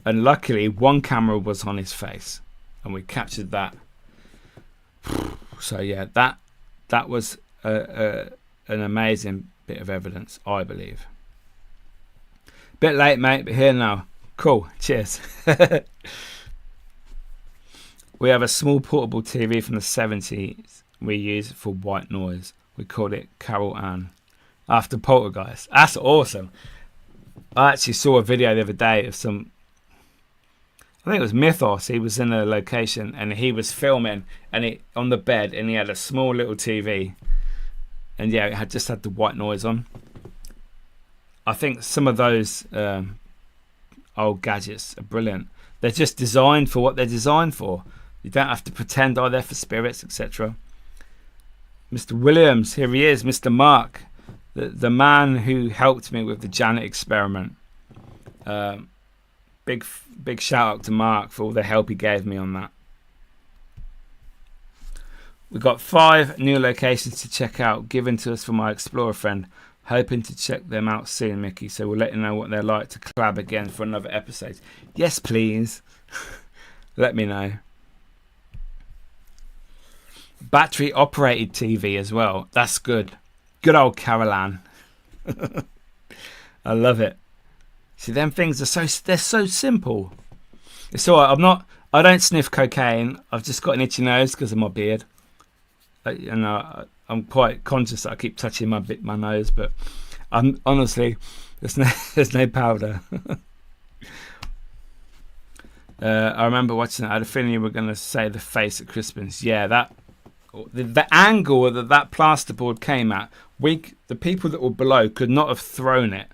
and luckily one camera was on his face, and we captured that. So yeah, that was an amazing bit of evidence, I believe. Bit late, mate, but here now. Cool, cheers. We have a small portable TV from the 70s we use for white noise. We called it Carol Ann, after Poltergeist. That's awesome. I actually saw a video the other day of I think it was Mythos. He was in a location and he was filming, and on the bed, and he had a small little TV, and yeah, it had just had the white noise on. I think some of those old gadgets are brilliant. They're just designed for what they're designed for. You don't have to pretend, they're for spirits, etc. Mr. Williams, here he is, Mr. Mark, the man who helped me with the Janet experiment. Big shout out to Mark for all the help he gave me on that. We've got 5 new locations to check out, given to us from my explorer friend. Hoping to check them out soon, Mickey. So we'll let you know what they're like to collab again for another episode. Yes, please. Let me know. Battery operated TV as well. That's good. Good old Caroline. I love it. See, them things they're so simple. It's alright. I don't sniff cocaine. I've just got an itchy nose because of my beard. I'm quite conscious that I keep touching my nose, but I'm honestly, there's no powder. I remember watching it. I had a feeling you were going to say the face at Crispin's. Yeah, the angle that plasterboard came at, the people that were below could not have thrown it,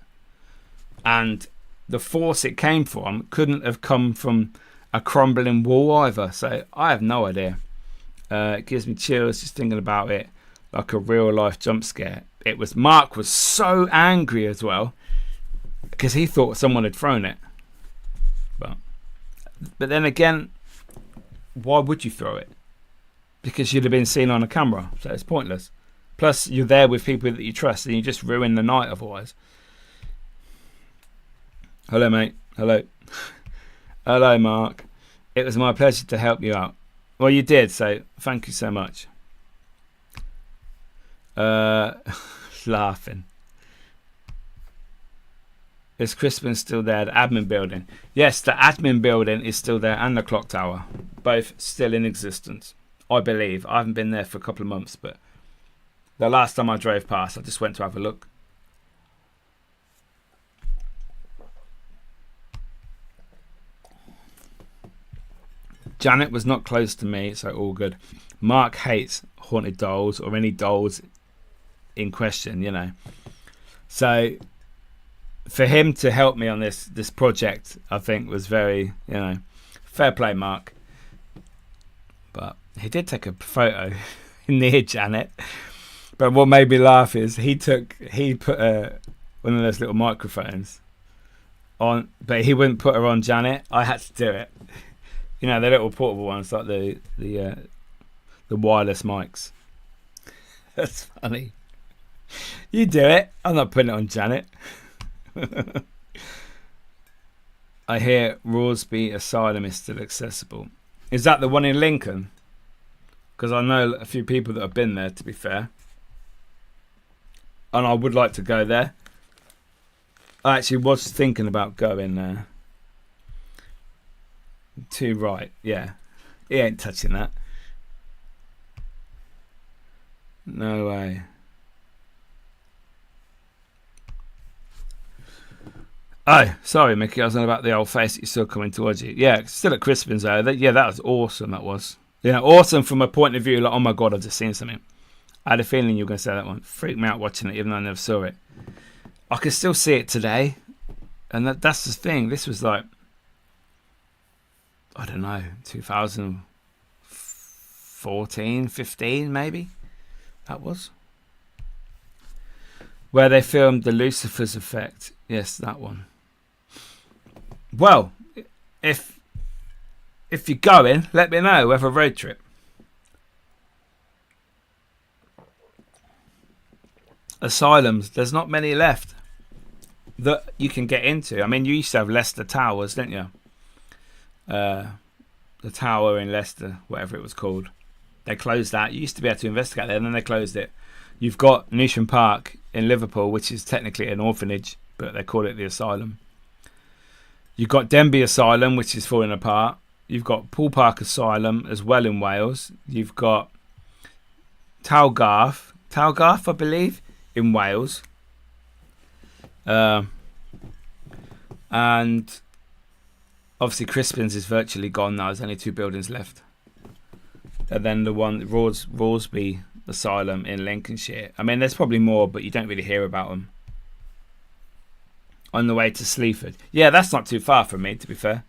and the force it came from couldn't have come from a crumbling wall either. So I have no idea. It gives me chills just thinking about it, like a real life jump scare. Mark was so angry as well because he thought someone had thrown it. But then again, why would you throw it? Because you'd have been seen on a camera, so it's pointless. Plus, you're there with people that you trust, and you just ruin the night otherwise. Hello, mate. Hello. Hello, Mark. It was my pleasure to help you out. Well, you did, so thank you so much. Laughing. Is Crispin still there? The admin building. Yes, the admin building is still there, and the clock tower. Both still in existence, I believe. I haven't been there for a couple of months, but the last time I drove past, I just went to have a look. Janet was not close to me, so all good. Mark hates haunted dolls or any dolls in question, So for him to help me on this project, I think was very, fair play, Mark. But he did take a photo. near Janet. But what made me laugh is he put one of those little microphones on, but he wouldn't put her on Janet. I had to do it. You know, the little portable ones, like the wireless mics. That's funny. You do it. I'm not putting it on Janet. I hear Roresby Asylum is still accessible. Is that the one in Lincoln? Because I know a few people that have been there, to be fair. And I would like to go there. I actually was thinking about going there. Too right, yeah. He ain't touching that. No way. Oh, sorry, Mickey. I was on about the old face that you saw coming towards you. Yeah, still at Crispin's though. That was awesome. That was. Yeah, awesome from a point of view like, oh my god, I've just seen something. I had a feeling you were going to say that one. Freaked me out watching it, even though I never saw it. I can still see it today, and that's the thing. This was like, I don't know, 2014, 15 maybe. That was where they filmed the Lucifer's Effect. Yes, that one. Well, if you're going, let me know. We have a road trip. Asylums, there's not many left that you can get into. I mean, you used to have Leicester Towers, didn't you? The tower in Leicester, whatever it was called. They closed that. You used to be able to investigate there, and then they closed it. You've got Newsham Park in Liverpool, which is technically an orphanage, but they call it the asylum. You've got Denbigh Asylum, which is falling apart. You've got Poole Park Asylum as well in Wales. You've got Talgarth, I believe, in Wales. And obviously Crispin's is virtually gone now. There's only 2 buildings left. And then the one, Roresby Asylum in Lincolnshire. I mean, there's probably more, but you don't really hear about them. On the way to Sleaford. Yeah, that's not too far from me, to be fair.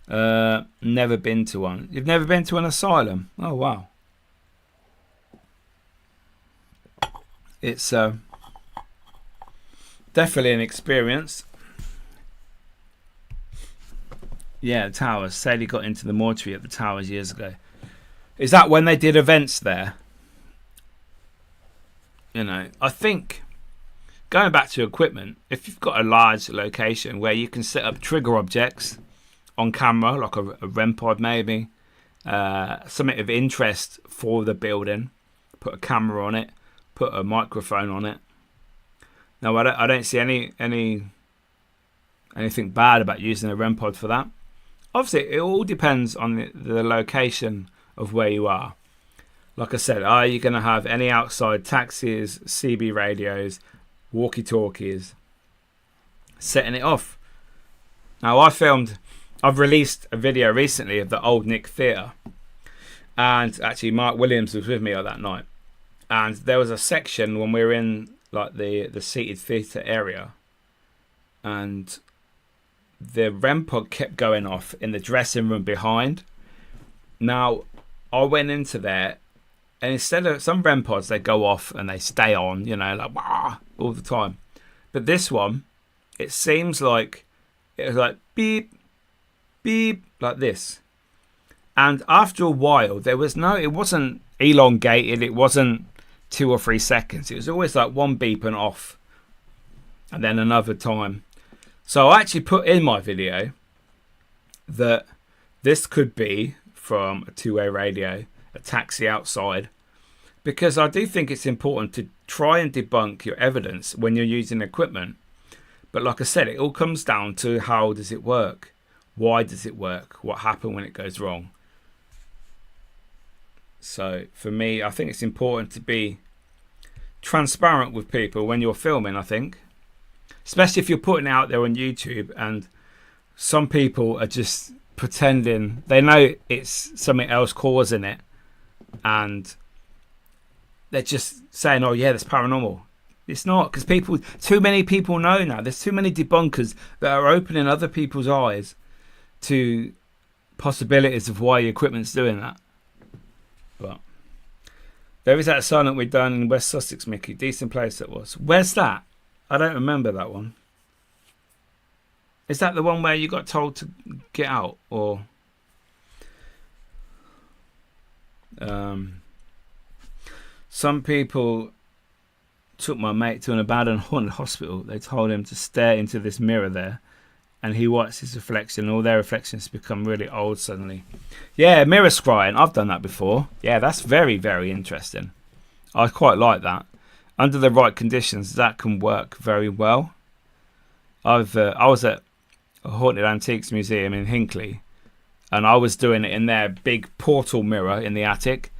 Never been to one. You've never been to an asylum? Oh, wow. It's definitely an experience. Yeah, Towers. Sadie got into the mortuary at the Towers years ago. Is that when they did events there? You know, I think, going back to equipment, if you've got a large location where you can set up trigger objects on camera, like a REM pod maybe, something of interest for the building, put a camera on it, put a microphone on it. Now, I don't see anything bad about using a REM pod for that. Obviously, it all depends on the location of where you are. Like I said, are you going to have any outside taxis, CB radios, walkie-talkies, setting it off? Now, I've released a video recently of the Old Nick Theatre, and actually Mark Williams was with me on that night, and there was a section when we were in like the seated theatre area, and the REM pod kept going off in the dressing room behind. Now, I went into there, and instead of some REM pods, they go off and they stay on, you know, like wah, all the time. But this one, it seems like it was like beep, beep, like this. And after a while, it wasn't elongated. It wasn't 2 or 3 seconds. It was always like one beep and off, and then another time. So I actually put in my video that this could be from a 2-way radio, a taxi outside, because I do think it's important to try and debunk your evidence when you're using equipment. But like I said, it all comes down to how does it work? Why does it work? What happened when it goes wrong? So for me, I think it's important to be transparent with people when you're filming, I think. Especially if you're putting it out there on YouTube and some people are just pretending they know it's something else causing it, and they're just saying, oh yeah, that's paranormal. It's not, because too many people know now. There's too many debunkers that are opening other people's eyes to possibilities of why your equipment's doing that. There is that assignment we've done in West Sussex, Mickey. Decent place that was. Where's that? I don't remember that one. Is that the one where you got told to get out? Or some people took my mate to an abandoned haunted hospital. They told him to stare into this mirror there, and he watched his reflection. All their reflections become really old suddenly. Yeah, mirror scrying. I've done that before. Yeah, that's very, very interesting. I quite like that. Under the right conditions, that can work very well. I was at a haunted antiques museum in Hinckley, and I was doing it in their big portal mirror in the attic,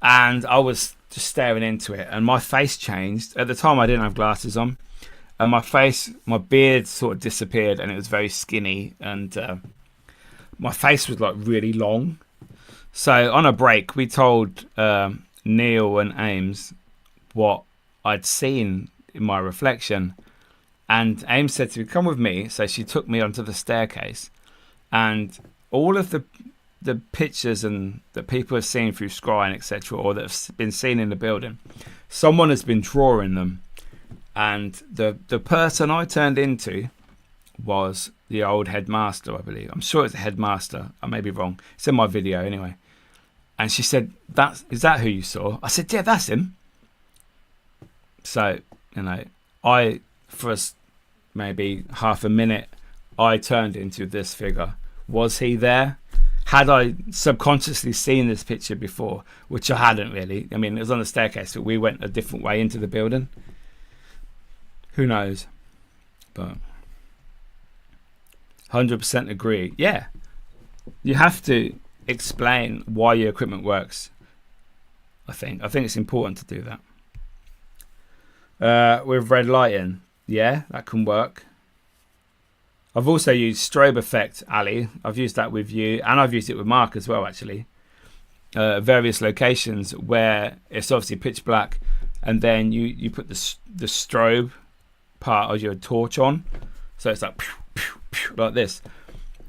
and I was just staring into it, and my face changed. At the time, I didn't have glasses on, and my beard sort of disappeared, and it was very skinny, and my face was like really long. So on a break, we told Neil and Ames what I'd seen in my reflection, and Ames said to me, "Come with me." So she took me onto the staircase, and all of the pictures and that people have seen through scrying, etc., or that have been seen in the building, someone has been drawing them. And the person I turned into was the old headmaster, I believe. I'm sure it's the headmaster. I may be wrong. It's in my video anyway. And she said, "Is that who you saw?" I said, "Yeah, that's him." So, for maybe half a minute, I turned into this figure. Was he there? Had I subconsciously seen this picture before? Which I hadn't really. I mean, it was on the staircase, but we went a different way into the building. Who knows? But 100% agree. Yeah. You have to explain why your equipment works. I think it's important to do that. With red lighting, yeah, that can work. I've also used strobe effect, Ali. I've used that with you, and I've used it with Mark as well, actually. Various locations where it's obviously pitch black, and then you put the strobe part of your torch on, so it's like pew, pew, pew, like this,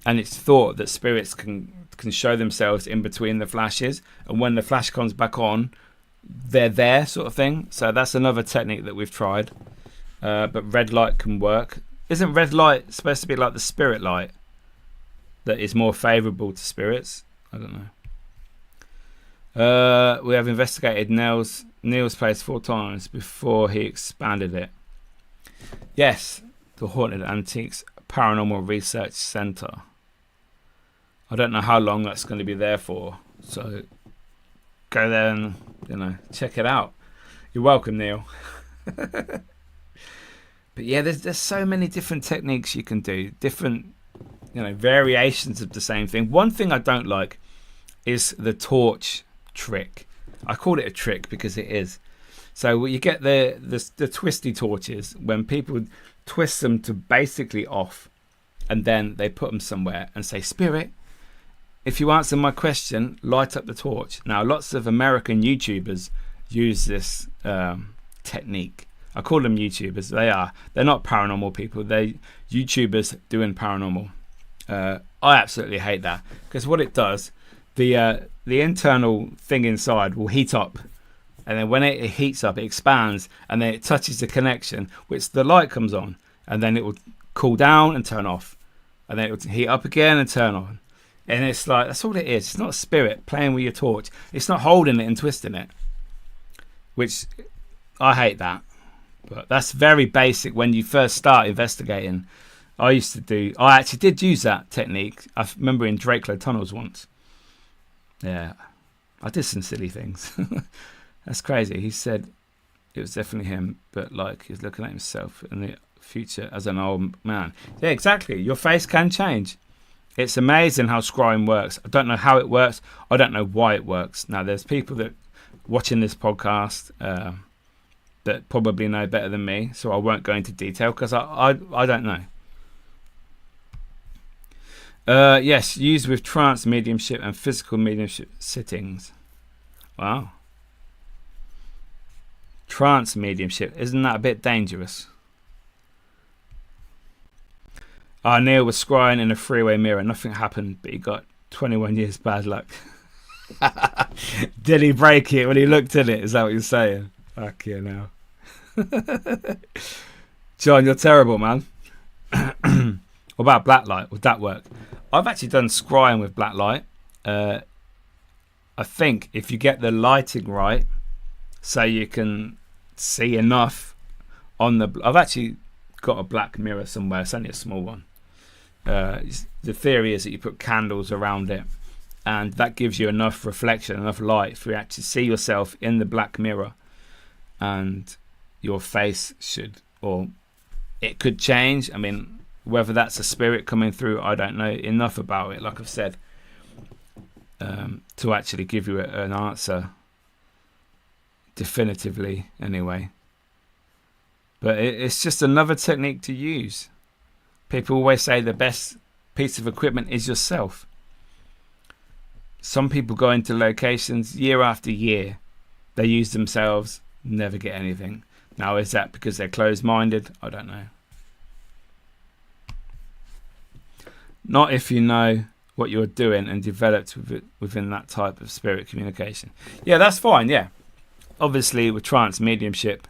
and it's thought that spirits can show themselves in between the flashes, and when the flash comes back on, they're there, sort of thing. So that's another technique that we've tried. But red light can work. Isn't red light supposed to be like the spirit light that is more favourable to spirits? I don't know. We have investigated Neil's place 4 times before he expanded it. Yes, the Haunted Antiques Paranormal Research Centre. I don't know how long that's going to be there for, so go there and check it out. You're welcome, Neil. But yeah, there's so many different techniques you can do, different variations of the same thing. One thing I don't like is the torch trick. I call it a trick because it is. So you get the twisty torches when people twist them to basically off, and then they put them somewhere and say, "Spirit, if you answer my question, light up the torch." Now, lots of American YouTubers use this technique. I call them YouTubers. They're not paranormal people. They're YouTubers doing paranormal. I absolutely hate that, because what it does, the internal thing inside will heat up, and then when it heats up, it expands, and then it touches the connection, which the light comes on, and then it will cool down and turn off, and then it will heat up again and turn on. And it's like, that's all it is. It's not a spirit playing with your torch. It's not holding it and twisting it, which I hate that. But that's very basic when you first start investigating. I actually did use that technique. I remember in Drakelow Tunnels once. Yeah, I did some silly things. That's crazy. He said it was definitely him, but like he's looking at himself in the future as an old man. Yeah, exactly. Your face can change. It's amazing how scrying works. I don't know how it works. I don't know why it works. Now, there's people that watching this podcast that probably know better than me, so I won't go into detail because I don't know. Yes, used with trance mediumship and physical mediumship sittings. Wow. Trance mediumship, isn't that a bit dangerous? Neil was scrying in a freeway mirror. Nothing happened, but he got 21 years bad luck. Did he break it when he looked at it? Is that what you're saying? Fuck you now. John, you're terrible, man. What about blacklight? Would that work? I've actually done scrying with blacklight. I think if you get the lighting right, so you can see enough on the... I've actually got a black mirror somewhere. It's only a small one. The theory is that you put candles around it, and that gives you enough reflection, enough light for you to actually see yourself in the black mirror, and your face should, or it could change. I mean, whether that's a spirit coming through, I don't know enough about it, like I've said, to actually give you an answer definitively anyway. But it's just another technique to use. People always say the best piece of equipment is yourself. Some people go into locations year after year. They use themselves, never get anything. Now, is that because they're closed-minded? I don't know. Not if you know what you're doing and developed within that type of spirit communication. Yeah, that's fine, yeah. Obviously, with trance mediumship,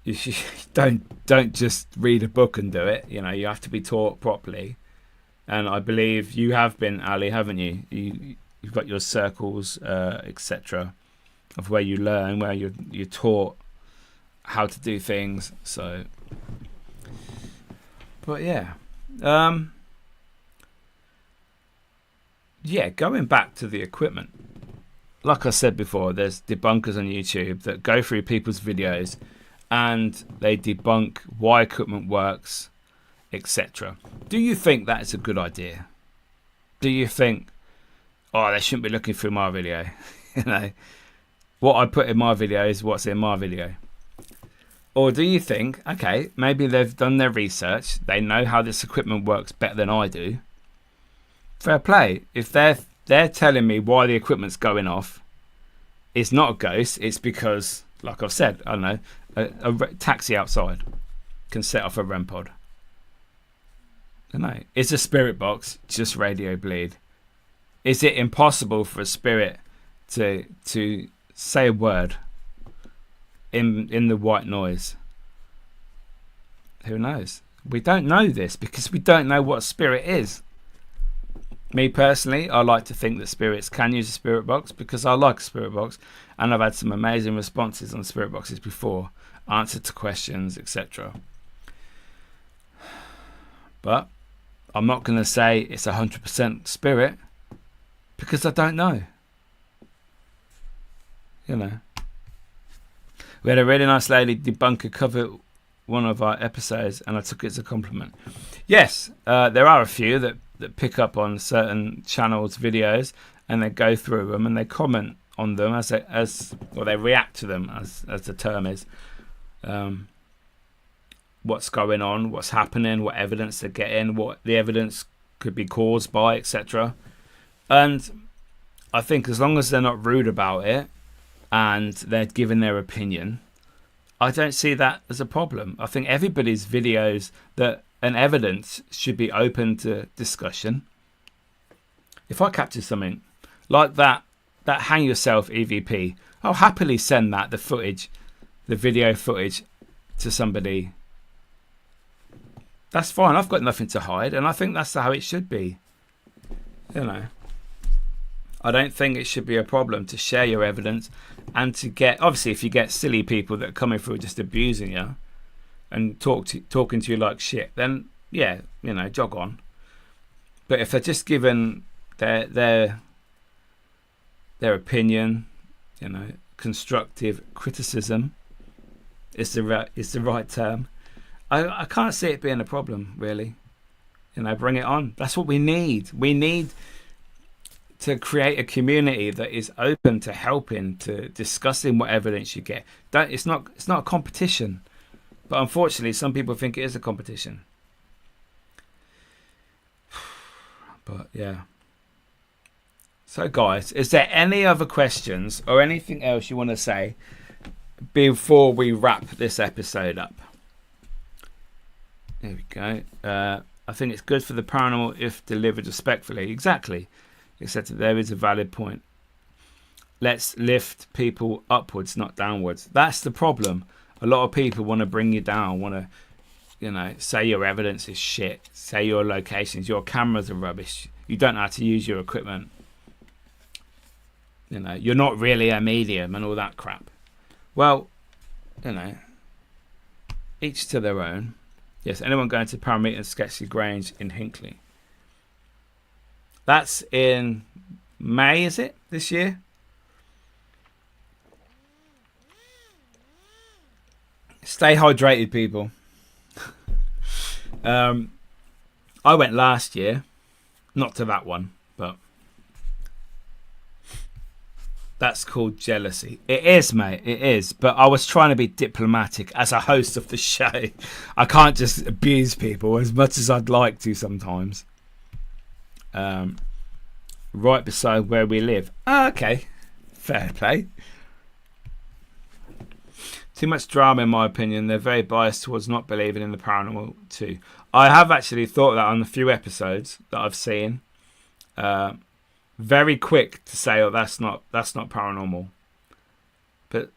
you don't just read a book and do it. You know, you have to be taught properly. And I believe you have been, Ali, haven't you? You've got your circles, etc., of where you learn, where you're taught how to do things. So, but yeah. Yeah, going back to the equipment. Like I said before, there's debunkers on YouTube that go through people's videos and they debunk why equipment works, etc. Do you think that is a good idea? Do you think, oh, they shouldn't be looking through my video? You know, what I put in my video is what's in my video. Or do you think, okay, maybe they've done their research, they know how this equipment works better than I do. Fair play. If they're telling me why the equipment's going off, it's not a ghost, it's because, like I've said, I don't know, a taxi outside can set off a REM pod. I don't know. Is a spirit box just radio bleed? Is it impossible for a spirit to say a word in the white noise? Who knows? We don't know this because we don't know what spirit is. Me personally, I like to think that spirits can use a spirit box because I like a spirit box, and I've had some amazing responses on spirit boxes before, answered to questions, etc. But I'm not going to say it's 100% spirit because I don't know. You know. We had a really nice lady debunker cover one of our episodes, and I took it as a compliment. Yes, there are a few that pick up on certain channels' videos, and they go through them and they comment on them or they react to them, as the term is. What's going on, what's happening, what evidence they're getting, what the evidence could be caused by, etc. And I think as long as they're not rude about it and they're giving their opinion, I don't see that as a problem. I think everybody's videos and evidence should be open to discussion. If I capture something like that hang yourself EVP, I'll happily send the video footage to somebody. That's fine. I've got nothing to hide, and I think that's how it should be. You know, I don't think it should be a problem to share your evidence and to get, obviously, if you get silly people that are coming through just abusing you and talking to you like shit, then yeah, you know, jog on. But if they're just giving their opinion, you know, constructive criticism is the right term. I can't see it being a problem, really. You know, bring it on. That's what we need. We need to create a community that is open to helping, to discussing what evidence you get. It's not a competition, but unfortunately, some people think it is a competition. But yeah. So, guys, is there any other questions or anything else you want to say before we wrap this episode up? There we go. I think it's good for the paranormal if delivered respectfully. Exactly. etc. There is a valid point. Let's lift people upwards, not downwards. That's the problem. A lot of people want to bring you down, want to, say your evidence is shit, say your locations, your cameras are rubbish, you don't know how to use your equipment, you're not really a medium and all that crap. Well, each to their own. Yes, anyone going to Parameter and Sketchy Grange in Hinckley? That's in May, is it, this year? Stay hydrated, people. I went last year, not to that one, but that's called jealousy. It is, mate, it is. But I was trying to be diplomatic as a host of the show. I can't just abuse people as much as I'd like to sometimes. Right beside where we live. Okay, fair play. Too much drama, in my opinion. They're very biased towards not believing in the paranormal too. I have actually thought that on a few episodes that I've seen. Very quick to say, "Oh, that's not paranormal." But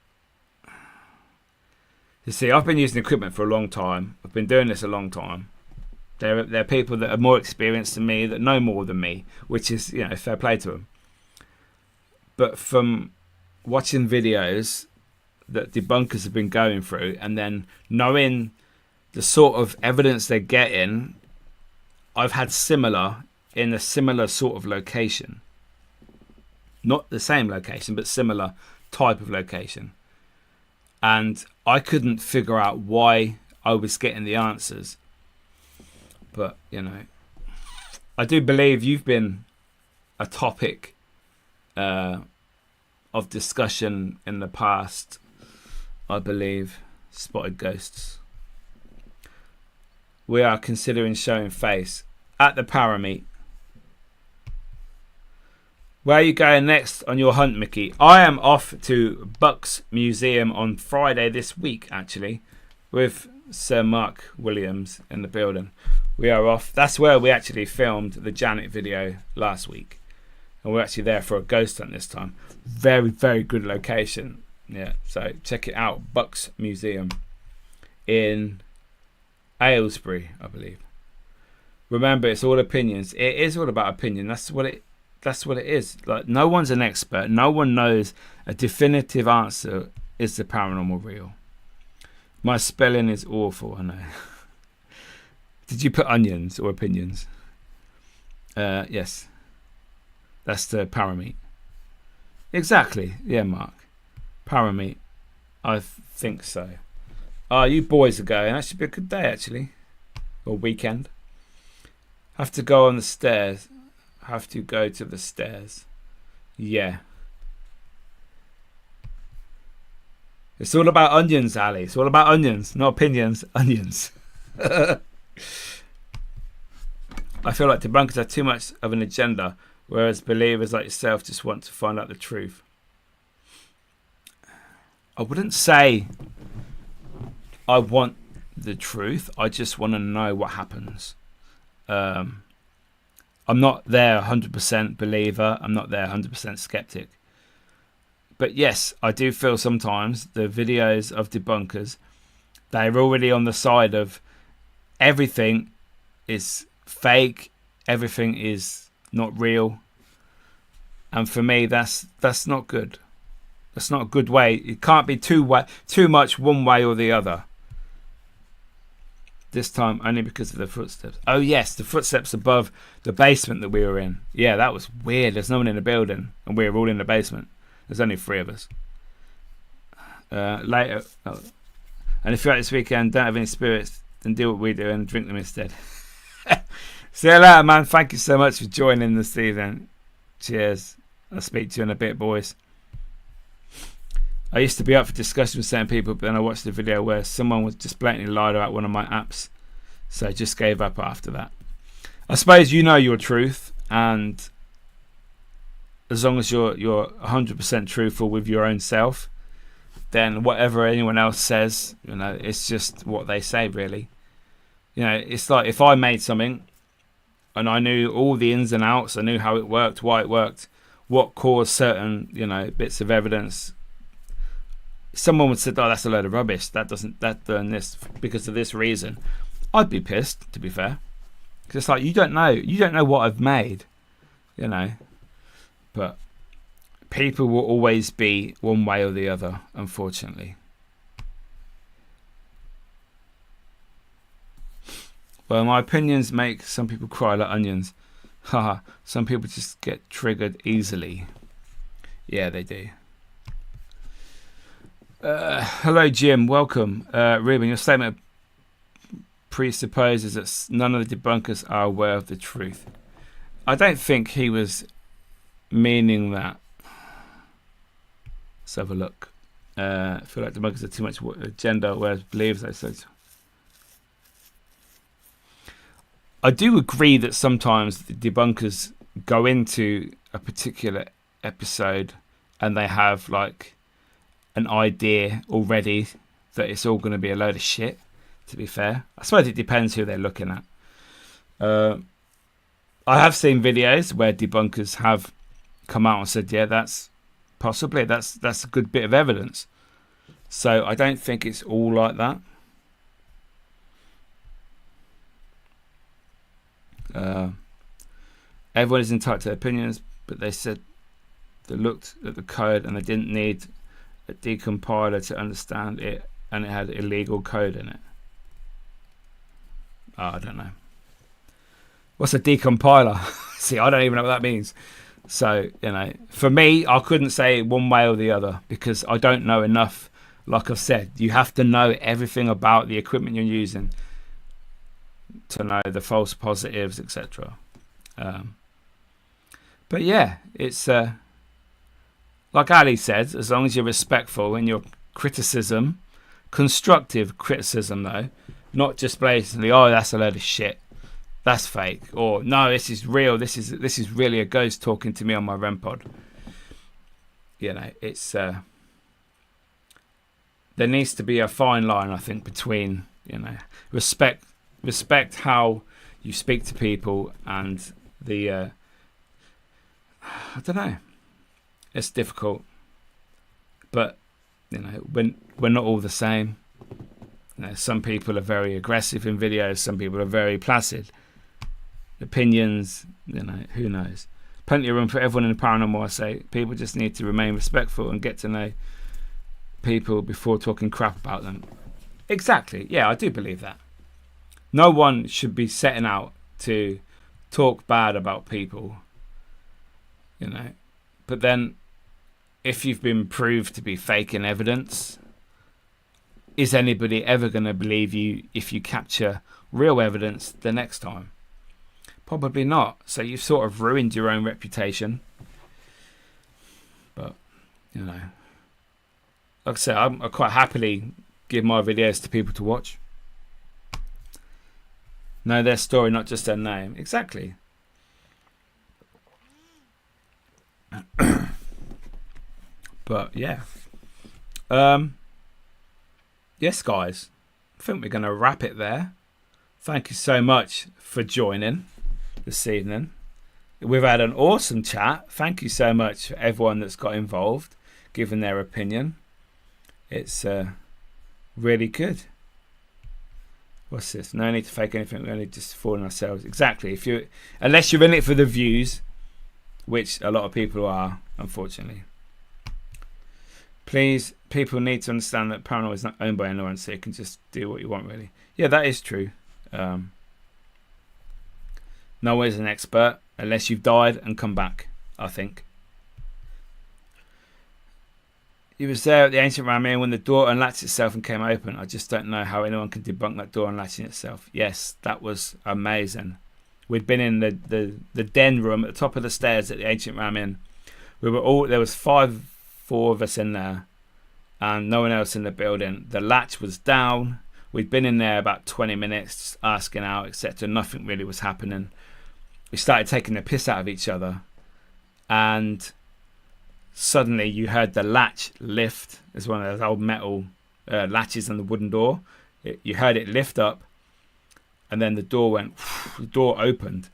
you see, I've been using equipment for a long time. I've been doing this a long time. There are people that are more experienced than me, that know more than me, which is fair play to them. But from watching videos that debunkers have been going through, and then knowing the sort of evidence they're getting, I've had similar in a similar sort of location. Not the same location, but similar type of location. And I couldn't figure out why I was getting the answers. But, I do believe you've been a topic of discussion in the past. I believe spotted ghosts. We are considering showing face at the Parameet. Where are you going next on your hunt, Mickey? I am off to Bucks Museum on Friday this week, actually, with Sir Mark Williams in the building. We are off. That's where we actually filmed the Janet video last week. And we're actually there for a ghost hunt this time. Very, very good location. Yeah, so check it out. Bucks Museum in Aylesbury, I believe. Remember, it's all opinions. It is all about opinion. That's what it is. Like, no one's an expert. No one knows a definitive answer. Is the paranormal real? My spelling is awful, I know. Did you put onions or opinions? Yes. That's the Parameet. Exactly. Yeah, Mark. Parameet. I think so. You boys are going. That should be a good day, actually. Or weekend. Have to go on the stairs. Have to go to the stairs. Yeah. It's all about onions, Ali. It's all about onions, not opinions. Onions. I feel like debunkers have too much of an agenda, whereas believers like yourself just want to find out the truth. I wouldn't say I want the truth. I just want to know what happens. I'm not there 100% believer. I'm not there 100% skeptic. But yes, I do feel sometimes the videos of debunkers, they're already on the side of everything is fake, everything is not real. And for me, that's not good. That's not a good way. It can't be too much one way or the other. This time only because of the footsteps. Oh yes, the footsteps above the basement that we were in. Yeah, that was weird. There's no one in the building and we were all in the basement. There's only 3 of us. Later. Oh. And if you're out this weekend, don't have any spirits, then do what we do and drink them instead. See you later, man. Thank you so much for joining this evening. Cheers. I'll speak to you in a bit, boys. I used to be up for discussion with certain people, but then I watched a video where someone was just blatantly lied about one of my apps. So I just gave up after that. I suppose you know your truth, and as long as you're 100% truthful with your own self, then whatever anyone else says, it's just what they say, really. It's like if I made something and I knew all the ins and outs. I knew how it worked, why it worked, what caused certain, bits of evidence. Someone would say, "Oh, that's a load of rubbish. That done this because of this reason." I'd be pissed, to be fair, because it's like you don't know what I've made, But people will always be one way or the other, unfortunately. Well, my opinions make some people cry like onions. Haha, some people just get triggered easily. Yeah, they do. Hello, Jim. Welcome. Ruben, your statement presupposes that none of the debunkers are aware of the truth. I don't think he was meaning that. Let's have a look. I feel like debunkers are too much agenda, whereas believes they say. I do agree that sometimes the debunkers go into a particular episode and they have like an idea already that it's all going to be a load of shit, to be fair. I suppose it depends who they're looking at. I have seen videos where debunkers have come out and said, yeah, that's a good bit of evidence. So I don't think it's all like that. Everyone is entitled to their opinions, but they said they looked at the code and they didn't need a decompiler to understand it, and it had illegal code in it. Oh, I don't know. What's a decompiler? See, I don't even know what that means. So, for me, I couldn't say one way or the other because I don't know enough. Like I've said, you have to know everything about the equipment you're using to know the false positives, etc. But yeah, it's like Ali said, as long as you're respectful in your criticism, constructive criticism though, not just blatantly, oh, that's a load of shit, that's fake, or no, this is real, this is really a ghost talking to me on my REM pod. It's there needs to be a fine line, I think, between respect how you speak to people and the I don't know, it's difficult, but we're not all the same. Some people are very aggressive in videos, some people are very placid. Opinions, who knows. Plenty of room for everyone in the paranormal. I say people just need to remain respectful and get to know people before talking crap about them. Exactly, yeah, I do believe that. No one should be setting out to talk bad about people, But then, if you've been proved to be faking evidence, is anybody ever going to believe you if you capture real evidence the next time? Probably not. So you've sort of ruined your own reputation. But, like I said, I quite happily give my videos to people to watch. Know their story, not just their name. Exactly. But yeah. Yes, guys. I think we're going to wrap it there. Thank you so much for joining this evening. We've had an awesome chat. Thank you so much for everyone that's got involved, giving their opinion. It's really good. What's this? No need to fake anything. We're only just fooling ourselves. Exactly. Unless you're in it for the views, which a lot of people are, unfortunately. Please, people need to understand that Paranormal is not owned by anyone, so you can just do what you want, really. Yeah, that is true. No one is an expert unless you've died and come back, I think. He was there at the ancient Ramin when the door unlatched itself and came open. I just don't know how anyone can debunk that door unlatching itself. Yes, that was amazing. We'd been in the den room at the top of the stairs at the ancient Ramin. There was four of us in there and no one else in the building. The latch was down. We'd been in there about 20 minutes just asking out, etc. Nothing really was happening. We started taking the piss out of each other, and suddenly you heard the latch lift. It's one of those old metal latches on the wooden door. You heard it lift up, and then the door opened,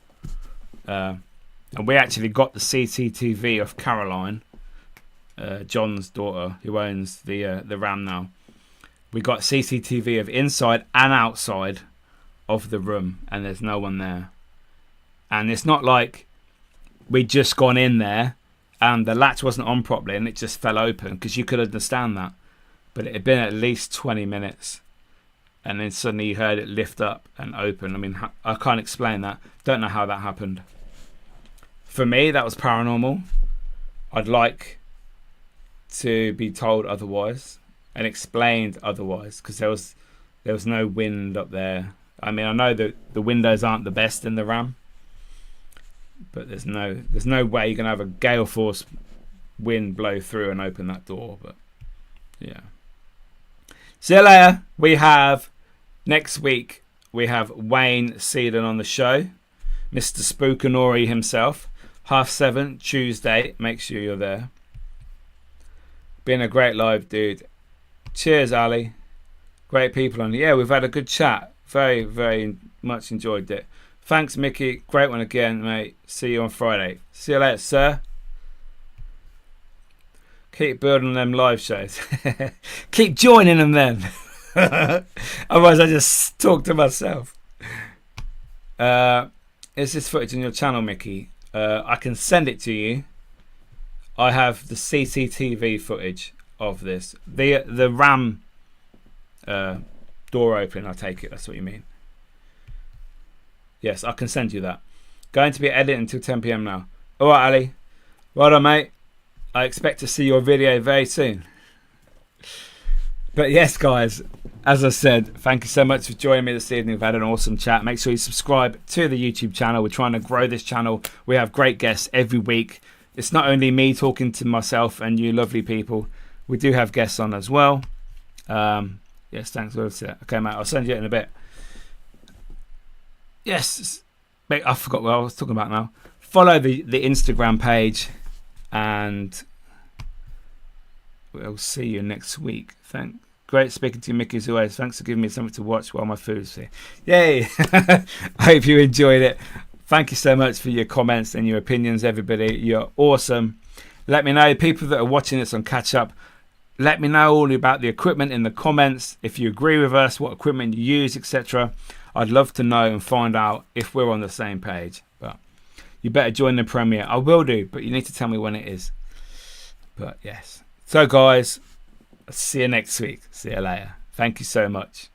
And we actually got the CCTV of Caroline, John's daughter, who owns the Ram now. We got CCTV of inside and outside of the room, and there's no one there. And it's not like we'd just gone in there and the latch wasn't on properly and it just fell open, because you could understand that. But it had been at least 20 minutes, and then suddenly you heard it lift up and open. I mean, I can't explain that. Don't know how that happened. For me, that was paranormal. I'd like to be told otherwise and explained otherwise, because there was no wind up there. I mean, I know that the windows aren't the best in the Ram, but there's no way you're gonna have a gale force wind blow through and open that door. But yeah. See you later. Next week we have Wayne Seedon on the show, Mr. Spookanori himself. 7:30 Tuesday. Make sure you're there. Been a great live, dude. Cheers, Ali. Great people on. Yeah, we've had a good chat. Very, very much enjoyed it. Thanks, Mickey. Great one again, mate. See you on Friday. See you later, sir. Keep building them live shows. Keep joining them then. Otherwise, I just talk to myself. Is this footage on your channel, Mickey? I can send it to you. I have the CCTV footage of this. The Ram door open, I take it. That's what you mean. Yes, I can send you that. Going to be editing until 10 p.m. now. All right, Ali. Well done, mate. I expect to see your video very soon. But yes, guys, as I said, thank you so much for joining me this evening. We've had an awesome chat. Make sure you subscribe to the YouTube channel. We're trying to grow this channel. We have great guests every week. It's not only me talking to myself and you lovely people. We do have guests on as well. Yes, thanks. Okay, mate, I'll send you it in a bit. Yes, mate, I forgot what I was talking about now. Follow the Instagram page, and we'll see you next week. Great speaking to you, Mickey, as always. Thanks for giving me something to watch while my food's here. Yay! I hope you enjoyed it. Thank you so much for your comments and your opinions, everybody. You're awesome. Let me know, people that are watching this on catch up, let me know all about the equipment in the comments. If you agree with us, what equipment you use, etc. I'd love to know and find out if we're on the same page. But you better join the premiere. I will do, but you need to tell me when it is. But yes. So guys, see you next week. See you later. Thank you so much.